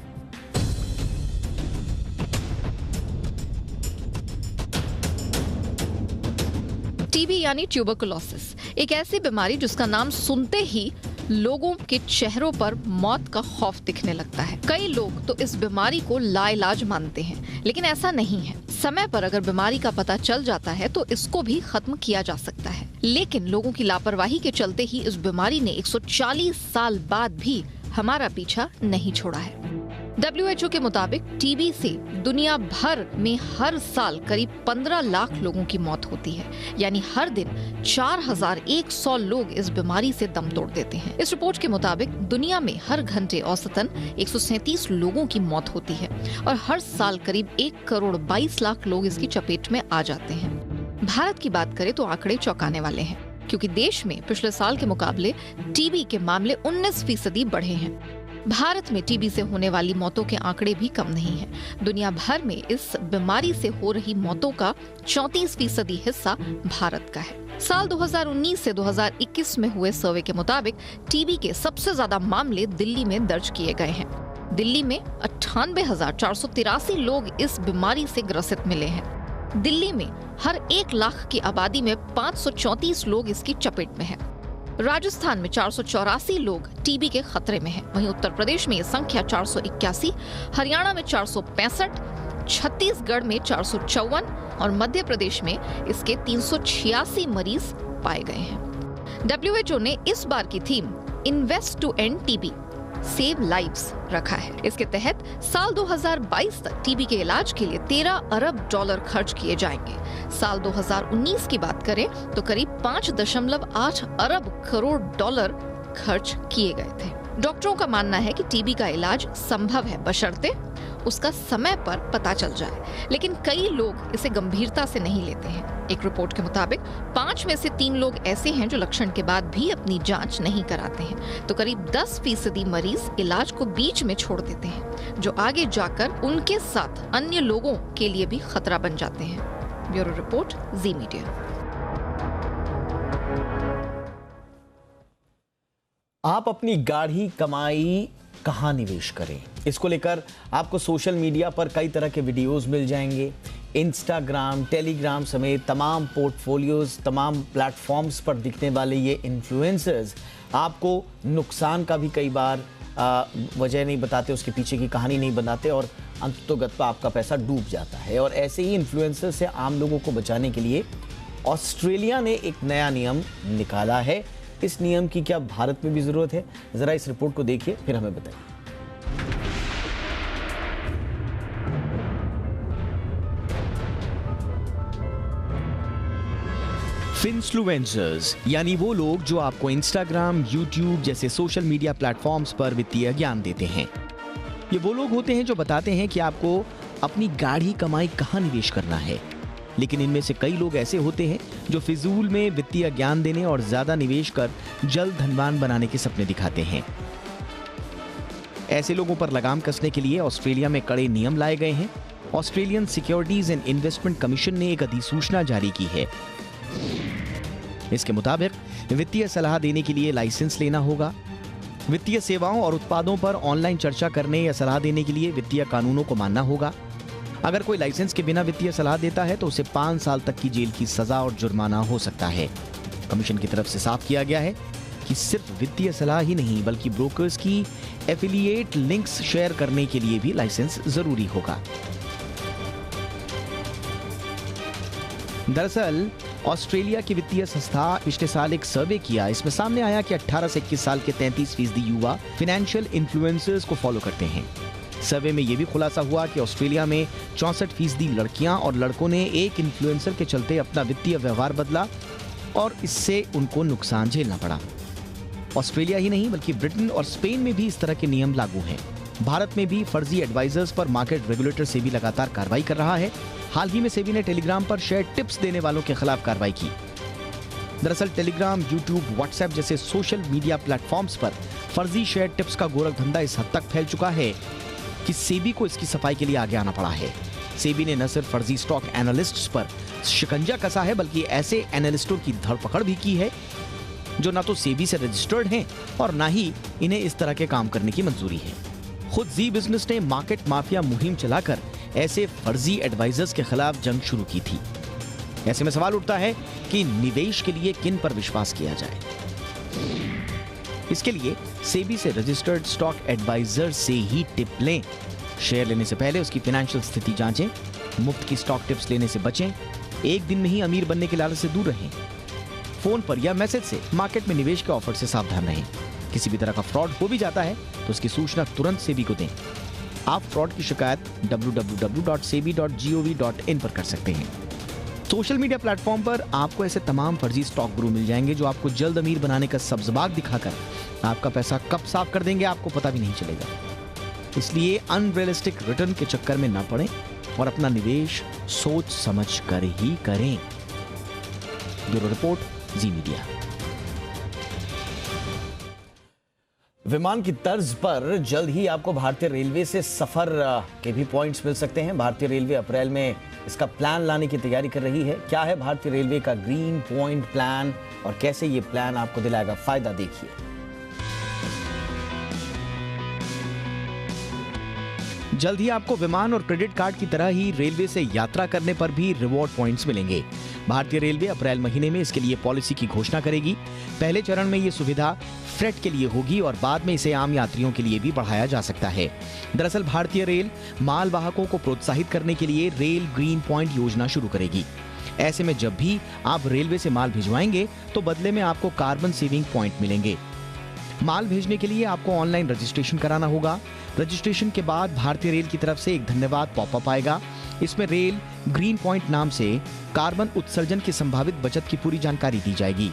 टीबी यानी ट्यूबरकुलोसिस एक ऐसी बीमारी जिसका नाम सुनते ही लोगों के चेहरों पर मौत का खौफ दिखने लगता है। कई लोग तो इस बीमारी को लाइलाज मानते हैं, लेकिन ऐसा नहीं है। समय पर अगर बीमारी का पता चल जाता है तो इसको भी खत्म किया जा सकता है, लेकिन लोगों की लापरवाही के चलते ही इस बीमारी ने 140 साल बाद भी हमारा पीछा नहीं छोड़ा है। WHO के मुताबिक टीबी से दुनिया भर में हर साल करीब 15 लाख लोगों की मौत होती है, यानी हर दिन 4100 लोग इस बीमारी से दम तोड़ देते हैं। इस रिपोर्ट के मुताबिक दुनिया में हर घंटे औसतन 137 लोगों की मौत होती है और हर साल करीब 1 करोड़ 22 लाख लोग इसकी चपेट में आ जाते हैं। भारत की बात करें तो आंकड़े चौंकाने वाले हैं, क्योंकि देश में पिछले साल के मुकाबले टीबी के मामले 19% बढ़े हैं। भारत में टीबी से होने वाली मौतों के आंकड़े भी कम नहीं हैं। दुनिया भर में इस बीमारी से हो रही मौतों का 34% हिस्सा भारत का है। साल 2019 से 2021 में हुए सर्वे के मुताबिक टीबी के सबसे ज्यादा मामले दिल्ली में दर्ज किए गए हैं। दिल्ली में 98,483 लोग इस बीमारी से ग्रसित मिले हैं। दिल्ली में हर 1 लाख की आबादी में 534 लोग इसकी चपेट में हैं। राजस्थान में 484 लोग टीबी के खतरे में हैं। वहीं उत्तर प्रदेश में ये संख्या 481, हरियाणा में 465, छत्तीसगढ़ में 454 और मध्य प्रदेश में इसके 386 मरीज पाए गए हैं। WHO ने इस बार की theme invest to end TB, save lives रखा है। इसके तहत साल 2022 तक टीबी के इलाज के लिए $13 अरब खर्च किए जाएंगे। साल 2019 की बात करें तो करीब 5.8 अरब करोड़ डॉलर खर्च किए गए थे। डॉक्टरों का मानना है कि टीबी का इलाज संभव है, बशर्ते उसका समय पर पता चल जाए, लेकिन कई लोग इसे गंभीरता से नहीं लेते हैं। एक रिपोर्ट के मुताबिक 5 में से 3 लोग ऐसे हैं जो लक्षण के बाद भी अपनी जांच नहीं कराते हैं, तो करीब 10% मरीज इलाज को बीच में छोड़ देते हैं, जो आगे जाकर उनके साथ अन्य लोगों के लिए भी खतरा बन जाते हैं। ब्यूरो रिपोर्ट, जी मीडिया। आप अपनी गाढ़ी कमाई कहाँ निवेश करें, इसको लेकर आपको सोशल मीडिया पर कई तरह के वीडियोस मिल जाएंगे। इंस्टाग्राम, टेलीग्राम समेत तमाम पोर्टफोलियोज, तमाम प्लेटफॉर्म्स पर दिखने वाले ये इन्फ्लुएंसर्स आपको नुकसान का भी कई बार वजह नहीं बताते, उसके पीछे की कहानी नहीं बताते और अंततोगत्वा आपका पैसा डूब जाता है। और ऐसे ही इन्फ्लुएंसर से आम लोगों को बचाने के लिए ऑस्ट्रेलिया ने एक नया नियम निकाला है। इस नियम की क्या भारत में भी जरूरत है? जरा इस रिपोर्ट को देखिए, फिर हमें बताइए। फिन्फ्लुएंसर्स यानी वो लोग जो आपको इंस्टाग्राम, यूट्यूब जैसे सोशल मीडिया प्लेटफॉर्म्स पर वित्तीय ज्ञान देते हैं। ये वो लोग होते हैं जो बताते हैं कि आपको अपनी गाढ़ी कमाई कहाँ निवेश करना है, लेकिन इनमें से कई लोग ऐसे होते हैं जो फिजूल में वित्तीय ज्ञान देने और ज्यादा निवेश कर जल्द धनवान बनाने के सपने दिखाते हैं। ऐसे लोगों पर लगाम कसने के लिए ऑस्ट्रेलिया में कड़े नियम लाए गए हैं। Australian securities and investment commission ने एक अधिसूचना जारी की है। इसके मुताबिक वित्तीय सलाह देने के लिए लाइसेंस लेना होगा। वित्तीय सेवाओं और उत्पादों पर ऑनलाइन चर्चा करने या सलाह देने के लिए वित्तीय कानूनों को मानना होगा। अगर कोई लाइसेंस के बिना वित्तीय सलाह देता है तो उसे 5 साल तक की जेल की सजा और जुर्माना हो सकता है। कमीशन की तरफ से साफ किया गया है कि सिर्फ वित्तीय सलाह ही नहीं बल्कि ब्रोकर्स की एफिलिएट लिंक्स शेयर करने के लिए भी लाइसेंस जरूरी होगा। दरअसल ऑस्ट्रेलिया की वित्तीय संस्था पिछले साल एक सर्वे किया। इसमें सामने आया कि 18 से 21 साल के 33% युवा फाइनेंशियल इन्फ्लुएंसर्स को फॉलो करते हैं। सर्वे में यह भी खुलासा हुआ कि ऑस्ट्रेलिया में 64% लड़कियां और लड़कों ने एक इन्फ्लुएंसर के चलते अपना वित्तीय व्यवहार बदला और इससे उनको नुकसान झेलना पड़ा। ऑस्ट्रेलिया ही नहीं बल्कि ब्रिटेन और स्पेन में भी इस तरह के नियम लागू हैं। भारत में भी फर्जी एडवाइजर्स पर मार्केट रेगुलेटर सेबी लगातार कार्रवाई कर रहा है। हाल ही में सेबी ने टेलीग्राम पर शेयर टिप्स देने वालों के खिलाफ कार्रवाई की। दरअसल टेलीग्राम, यूट्यूब, व्हाट्सएप जैसे सोशल मीडिया प्लेटफॉर्म्स पर फर्जी शेयर टिप्स का गोरख धंधा इस हद तक फैल चुका है कि सेबी को इसकी सफाई के लिए आगे आना पड़ा है। सेबी ने न सिर्फ फर्जी स्टॉक एनालिस्ट्स पर शिकंजा कसा है, बल्कि ऐसे एनालिस्टों की धरपकड़ भी की है जो ना तो सेबी से रजिस्टर्ड हैं और ना ही इन्हें इस तरह के काम करने की मंजूरी है। खुद जी बिजनेस ने मार्केट माफिया मुहिम चलाकर ऐसे फर्जी एडवाइजर्स के खिलाफ जंग शुरू की थी। ऐसे में सवाल उठता है कि निवेश के लिए किन पर विश्वास किया जाए। इसके लिए सेबी से रजिस्टर्ड स्टॉक एडवाइजर से ही टिप लें। शेयर लेने से पहले उसकी फाइनेंशियल स्थिति जांचें, मुफ्त की स्टॉक टिप्स लेने से बचें, एक दिन में ही अमीर बनने के लालच से दूर रहें, फोन पर या मैसेज से मार्केट में निवेश के ऑफर से सावधान रहें। किसी भी तरह का फ्रॉड हो भी जाता है तो उसकी सूचना तुरंत सेबी को दें। आप फ्रॉड की शिकायत www.sebi.gov.in पर कर सकते हैं। सोशल मीडिया प्लेटफॉर्म पर आपको ऐसे तमाम फर्जी स्टॉक गुरु मिल जाएंगे जो आपको जल्द अमीर बनाने का सब्ज़बाग दिखाकर आपका पैसा कब साफ कर देंगे आपको पता भी नहीं चलेगा। इसलिए अनरियलिस्टिक रिटर्न के चक्कर में ना पड़ें और अपना निवेश सोच समझ कर ही करें। ब्यूरो रिपोर्ट, जी मीडिया। विमान की तर्ज पर जल्द ही आपको भारतीय रेलवे से सफर के भी पॉइंट्स मिल सकते हैं। भारतीय रेलवे अप्रैल में इसका प्लान लाने की तैयारी कर रही है। क्या है भारतीय रेलवे का ग्रीन पॉइंट प्लान और कैसे ये प्लान आपको दिलाएगा फायदा, देखिए। जल्द ही आपको विमान और क्रेडिट कार्ड की तरह ही रेलवे से यात्रा करने पर भी रिवॉर्ड पॉइंट्स मिलेंगे। भारतीय रेलवे अप्रैल महीने में इसके लिए पॉलिसी की घोषणा करेगी। पहले चरण में ये सुविधा फ्रेट के लिए होगी और बाद में इसे आम यात्रियों के लिए भी बढ़ाया जा सकता है। दरअसल भारतीय रेल माल वाहकों को प्रोत्साहित करने के लिए रेल ग्रीन पॉइंट योजना शुरू करेगी। ऐसे में जब भी आप रेलवे से माल भिजवाएंगे तो बदले में आपको कार्बन सेविंग पॉइंट मिलेंगे। माल भेजने के लिए आपको ऑनलाइन रजिस्ट्रेशन कराना होगा। रजिस्ट्रेशन के बाद भारतीय रेल की तरफ से एक धन्यवाद पॉपअप आएगा। इसमें रेल ग्रीन पॉइंट नाम से कार्बन उत्सर्जन की संभावित बचत की पूरी जानकारी दी जाएगी।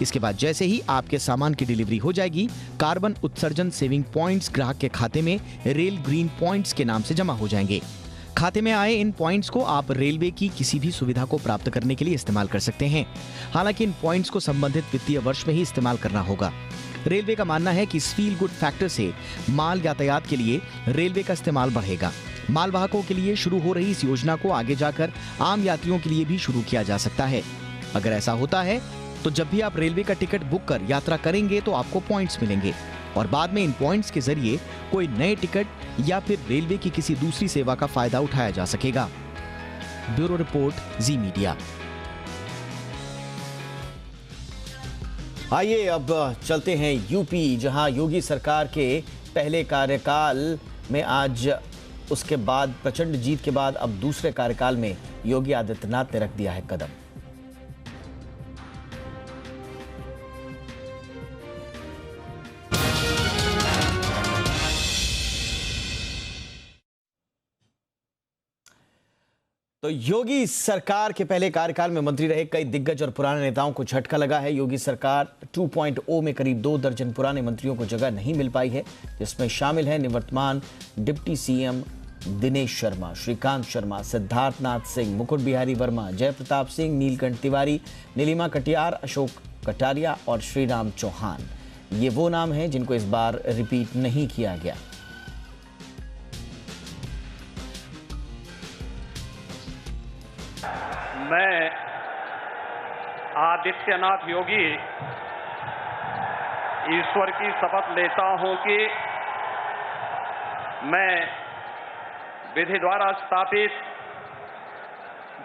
इसके बाद जैसे ही आपके सामान की डिलीवरी हो जाएगी, कार्बन उत्सर्जन सेविंग पॉइंट्स ग्राहक के खाते में रेल ग्रीन पॉइंट्स के नाम से जमा हो जाएंगे। खाते में आए इन पॉइंट्स को आप रेलवे की किसी भी सुविधा को प्राप्त करने के लिए इस्तेमाल कर सकते हैं। हालांकि इन पॉइंट्स को संबंधित वित्तीय वर्ष में ही इस्तेमाल करना होगा। रेलवे का मानना है कि इस फील गुड फैक्टर से माल यातायात के लिए रेलवे का इस्तेमाल बढ़ेगा। माल वाहकों के लिए शुरू हो रही इस योजना को आगे जाकर आम यात्रियों के लिए भी शुरू किया जा सकता है। अगर ऐसा होता है तो जब भी आप रेलवे का टिकट बुक कर यात्रा करेंगे तो आपको पॉइंट्स मिलेंगे और बाद में इन पॉइंट्स के जरिए कोई नए टिकट या फिर रेलवे की किसी दूसरी सेवा का फायदा उठाया जा सकेगा। ब्यूरो रिपोर्ट, जी मीडिया। आइए अब चलते हैं यूपी, जहां योगी सरकार के पहले कार्यकाल में आज उसके बाद प्रचंड जीत के बाद अब दूसरे कार्यकाल में योगी आदित्यनाथ ने रख दिया है कदम। तो योगी सरकार के पहले कार्यकाल में मंत्री रहे कई दिग्गज और पुराने नेताओं को झटका लगा है। योगी सरकार 2.0 में करीब 2 दर्जन पुराने मंत्रियों को जगह नहीं मिल पाई है, जिसमें शामिल हैं निवर्तमान डिप्टी सीएम दिनेश शर्मा, श्रीकांत शर्मा, सिद्धार्थनाथ सिंह, मुकुट बिहारी वर्मा, जयप्रताप सिंह, नीलकंठ तिवारी, नीलिमा कटियार, अशोक कटारिया और श्रीराम चौहान। ये वो नाम हैं जिनको इस बार रिपीट नहीं किया गया। मैं आदित्यनाथ योगी ईश्वर की शपथ लेता हूं कि मैं विधि द्वारा स्थापित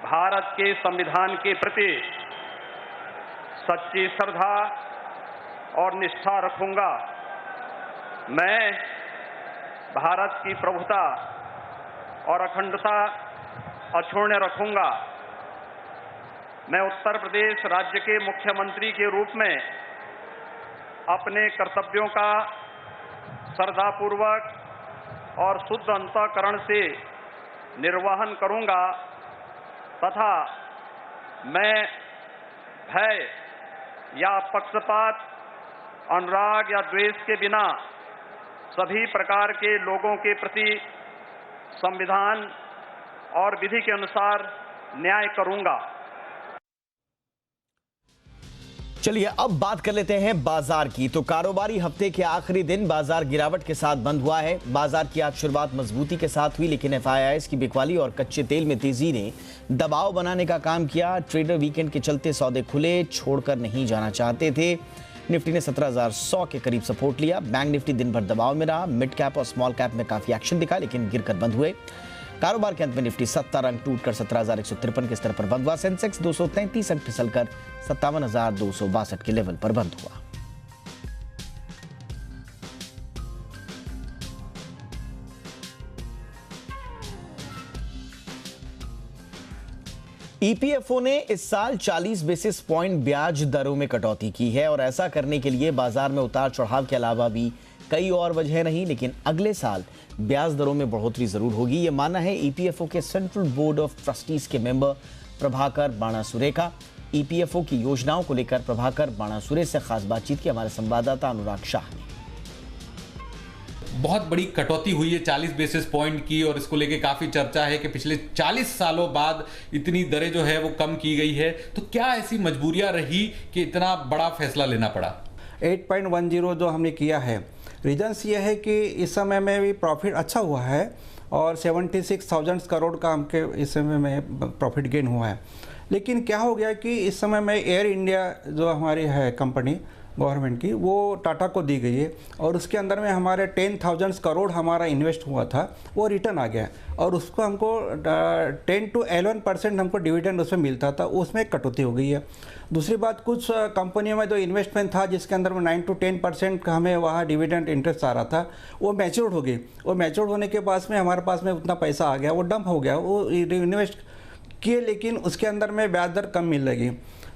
भारत के संविधान के प्रति सच्ची श्रद्धा और निष्ठा रखूंगा। मैं भारत की प्रभुता और अखंडता अक्षुण्ण रखूंगा। मैं उत्तर प्रदेश राज्य के मुख्यमंत्री के रूप में अपने कर्तव्यों का श्रद्धापूर्वक और शुद्ध अंतःकरण से निर्वहन करूंगा तथा मैं भय या पक्षपात, अनुराग या द्वेष के बिना सभी प्रकार के लोगों के प्रति संविधान और विधि के अनुसार न्याय करूंगा। चलिए अब बात कर लेते हैं बाजार की। तो कारोबारी हफ्ते के आखिरी दिन बाजार गिरावट के साथ बंद हुआ है। बाजार की आज शुरुआत मजबूती के साथ हुई, लेकिन FIIs की बिकवाली और कच्चे तेल में तेजी ने दबाव बनाने का काम किया। ट्रेडर वीकेंड के चलते सौदे खुले छोड़कर नहीं जाना चाहते थे। निफ्टी ने 17,100 के करीब सपोर्ट लिया। बैंक निफ्टी दिन भर दबाव में रहा। मिड कैप और स्मॉल कैप में काफी एक्शन दिखा, लेकिन गिरकर बंद हुए। कारोबार के अंत में निफ्टी 70 अंक टूटकर 17,153 के स्तर पर बंद हुआ। सेंसेक्स 233 अंक फिसलकर 57,262 के लेवल पर बंद हुआ। EPFO ने इस साल 40 बेसिस पॉइंट ब्याज दरों में कटौती की है और ऐसा करने के लिए बाजार में उतार चढ़ाव के अलावा भी कई और वजह नहीं, लेकिन अगले साल ब्याज दरों में बढ़ोतरी जरूर होगी। ये मानना है EPFO के सेंट्रल बोर्ड ऑफ ट्रस्टीज के मेंबर प्रभाकर बाणासुरे का। EPFO की योजनाओं को लेकर प्रभाकर बाणासुरे से खास बातचीत की हमारे संवाददाता अनुराग शाह ने। बहुत बड़ी कटौती हुई है 40 बेसिस पॉइंट की, और इसको लेके काफी चर्चा है कि पिछले 40 सालों बाद इतनी दरें जो है वो कम की गई है। तो क्या ऐसी मजबूरियां रही कि इतना बड़ा फैसला लेना पड़ा? 8.10 जो हमने किया है, रीजन्स ये है कि इस समय में भी प्रॉफिट अच्छा हुआ है और 76,000 करोड़ का हमके इस समय में प्रॉफिट गेन हुआ है। लेकिन क्या हो गया कि इस समय में एयर इंडिया जो हमारी है कंपनी गवर्नमेंट की, वो टाटा को दी गई है और उसके अंदर में हमारे 10,000 करोड़ हमारा इन्वेस्ट हुआ था, वो रिटर्न आ गया और उसको हमको 10 to 11% हमको डिविडेंड उसमें मिलता था, उसमें कटौती हो गई है। दूसरी बात, कुछ कंपनियों में जो इन्वेस्टमेंट था जिसके अंदर में 9 to 10% का हमें वहाँ डिविडेंड इंटरेस्ट आ रहा था, वो मैच्योर हो गई। वो मैच्योर होने के पास में हमारे पास में उतना पैसा आ गया, वो डंप हो गया, वो इन्वेस्ट किए लेकिन उसके अंदर में ब्याज दर कम मिल लगी।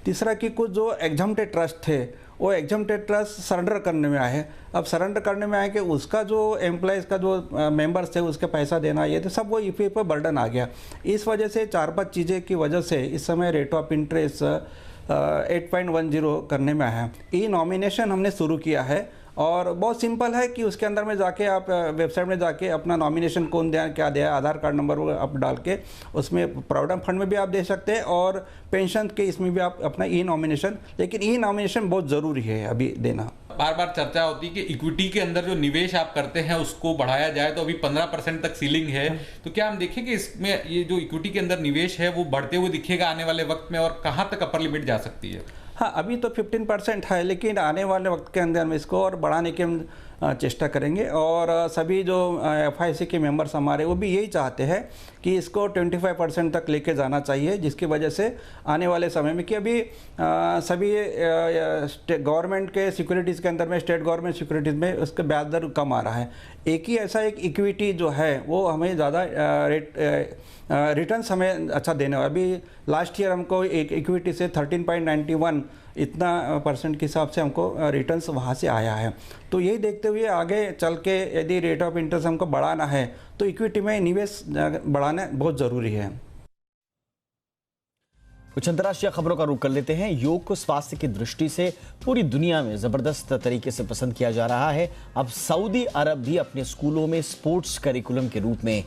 तीसरा कि कुछ जो एग्जम्प्टेड ट्रस्ट थे, वो एग्जम्प्टेड ट्रस्ट सरेंडर करने में आए हैं। अब सरेंडर करने में आए कि उसका जो एम्प्लॉयज़ का जो मेंबर्स थे उसके पैसा देना, ये तो सब वो EPF पर बर्डन आ गया। इस वजह से 4-5 चीज़ें की वजह से इस समय रेट ऑफ इंटरेस्ट 8.10 करने में आया है। ई नॉमिनेशन हमने शुरू किया है और बहुत सिंपल है कि उसके अंदर में जाके आप वेबसाइट में जाके अपना नॉमिनेशन कौन दिया, क्या दिया, आधार कार्ड नंबर आप डाल के उसमें प्रोविडेंट फंड में भी आप दे सकते हैं और पेंशन के इसमें भी आप अपना ई नॉमिनेशन, लेकिन ई नॉमिनेशन बहुत ज़रूरी है अभी देना। बार बार चर्चा होती है कि इक्विटी के अंदर जो निवेश आप करते हैं उसको बढ़ाया जाए, तो अभी 15% तक सीलिंग है। तो क्या हम देखें कि इसमें ये जो इक्विटी के अंदर निवेश है वो बढ़ते हुए दिखेगा आने वाले वक्त में, और कहाँ तक अपर लिमिट जा सकती है? हाँ, अभी तो 15% है, लेकिन आने वाले वक्त के अंदर में इसको और बढ़ाने की हम चेष्टा करेंगे। और सभी जो FIC के मेंबर्स हमारे, वो भी यही चाहते हैं कि इसको 25% तक लेके जाना चाहिए, जिसकी वजह से आने वाले समय में कि अभी सभी गवर्नमेंट के सिक्योरिटीज़ के अंदर में, स्टेट गवर्नमेंट सिक्योरिटीज़ में उसका ब्याज दर कम आ रहा है। एक ही ऐसा एक इक्विटी जो है वो हमें ज़्यादा रिटर्न्स हमें अच्छा देने वाला। अभी लास्ट ईयर हमको एक इक्विटी से 13.91 इतना परसेंट के हिसाब से हमको रिटर्न्स वहाँ से आया है। तो यही देखते हुए आगे चल के यदि रेट ऑफ इंटरेस्ट हमको बढ़ाना है तो इक्विटी में निवेश बढ़ाना बहुत ज़रूरी है। कुछ अंतर्राष्ट्रीय खबरों का रुख कर लेते हैं। योग को स्वास्थ्य की दृष्टि से पूरी दुनिया में जबरदस्त तरीके से पसंद किया जा रहा है। अब सऊदी अरब भी अपने स्कूलों में स्पोर्ट्स करिकुलम के रूप में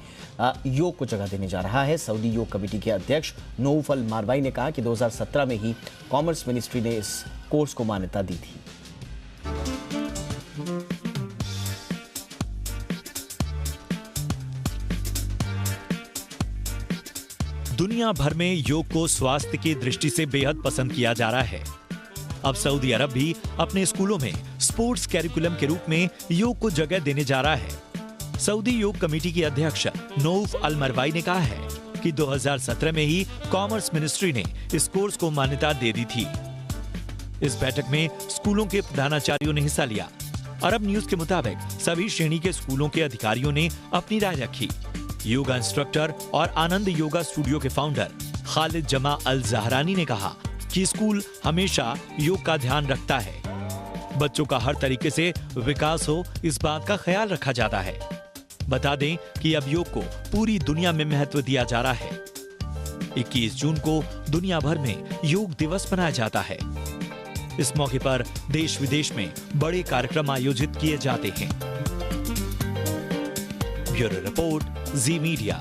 योग को जगह देने जा रहा है। सऊदी योग कमेटी के अध्यक्ष नौफ अल मारवाई ने कहा कि 2017 में ही कॉमर्स मिनिस्ट्री ने इस कोर्स को मान्यता दी थी। दुनिया भर में योग को स्वास्थ्य की दृष्टि से बेहद पसंद किया जा रहा है। अब सऊदी अरब भी अपने स्कूलों में स्पोर्ट्स कैरिकुलम के रूप में योग को जगह देने जा रहा है। सऊदी योग कमेटी के अध्यक्ष नौफ अल मरवाई ने कहा है कि 2017 में ही कॉमर्स मिनिस्ट्री ने इस कोर्स को मान्यता दे दी थी। इस बैठक में स्कूलों के प्रधानाचार्यों ने हिस्सा लिया। अरब न्यूज के मुताबिक सभी श्रेणी के स्कूलों के अधिकारियों ने अपनी राय रखी। योगा इंस्ट्रक्टर और आनंद योगा स्टूडियो के फाउंडर खालिद जमा अल जहरानी ने कहा कि स्कूल हमेशा योग का ध्यान रखता है। बच्चों का हर तरीके से विकास हो, इस बात का ख्याल रखा जाता है। बता दें कि अब योग को पूरी दुनिया में महत्व दिया जा रहा है। 21 जून को दुनिया भर में योग दिवस मनाया जाता है। इस मौके पर देश विदेश में बड़े कार्यक्रम आयोजित किए जाते हैं। ब्यूरो रिपोर्ट, जी मीडिया।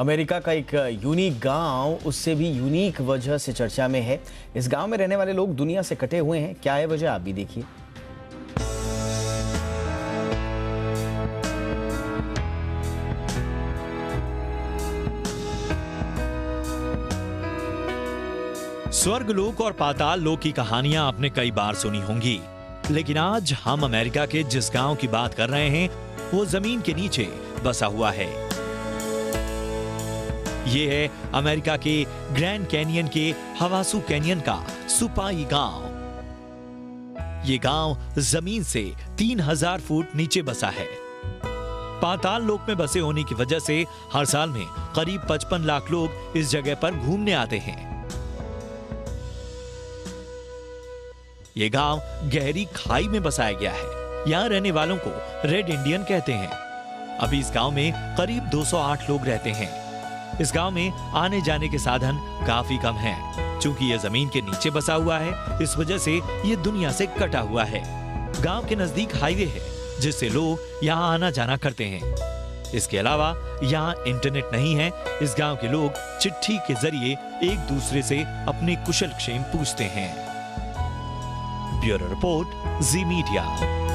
अमेरिका का एक यूनिक गांव उससे भी यूनिक वजह से चर्चा में है। इस गांव में रहने वाले लोग दुनिया से कटे हुए हैं। क्या है वजह, आप भी देखिए। स्वर्गलोक और पाताल लोक की कहानियां आपने कई बार सुनी होंगी, लेकिन आज हम अमेरिका के जिस गांव की बात कर रहे हैं वो जमीन के नीचे बसा हुआ है। ये है अमेरिका के ग्रैंड कैनियन के हवासू कैनियन का सुपाई गांव। ये गांव जमीन से 3000 फुट नीचे बसा है। पाताल लोक में बसे होने की वजह से हर साल में करीब 55 लाख लोग इस जगह पर घूमने आते हैं। ये गांव गहरी खाई में बसाया गया है। यहाँ रहने वालों को रेड इंडियन कहते हैं। अभी इस गांव में करीब 208 लोग रहते हैं। इस गांव में आने जाने के साधन काफी कम हैं। चूंकि ये जमीन के नीचे बसा हुआ है, इस वजह से ये दुनिया से कटा हुआ है। गांव के नजदीक हाईवे है, जिससे लोग यहाँ आना जाना करते हैं। इसके अलावा यहाँ इंटरनेट नहीं है। इस गांव के लोग चिट्ठी के जरिए एक दूसरे से अपने कुशल क्षेम पूछते हैं। ब्यूरो रिपोर्ट, जी मीडिया।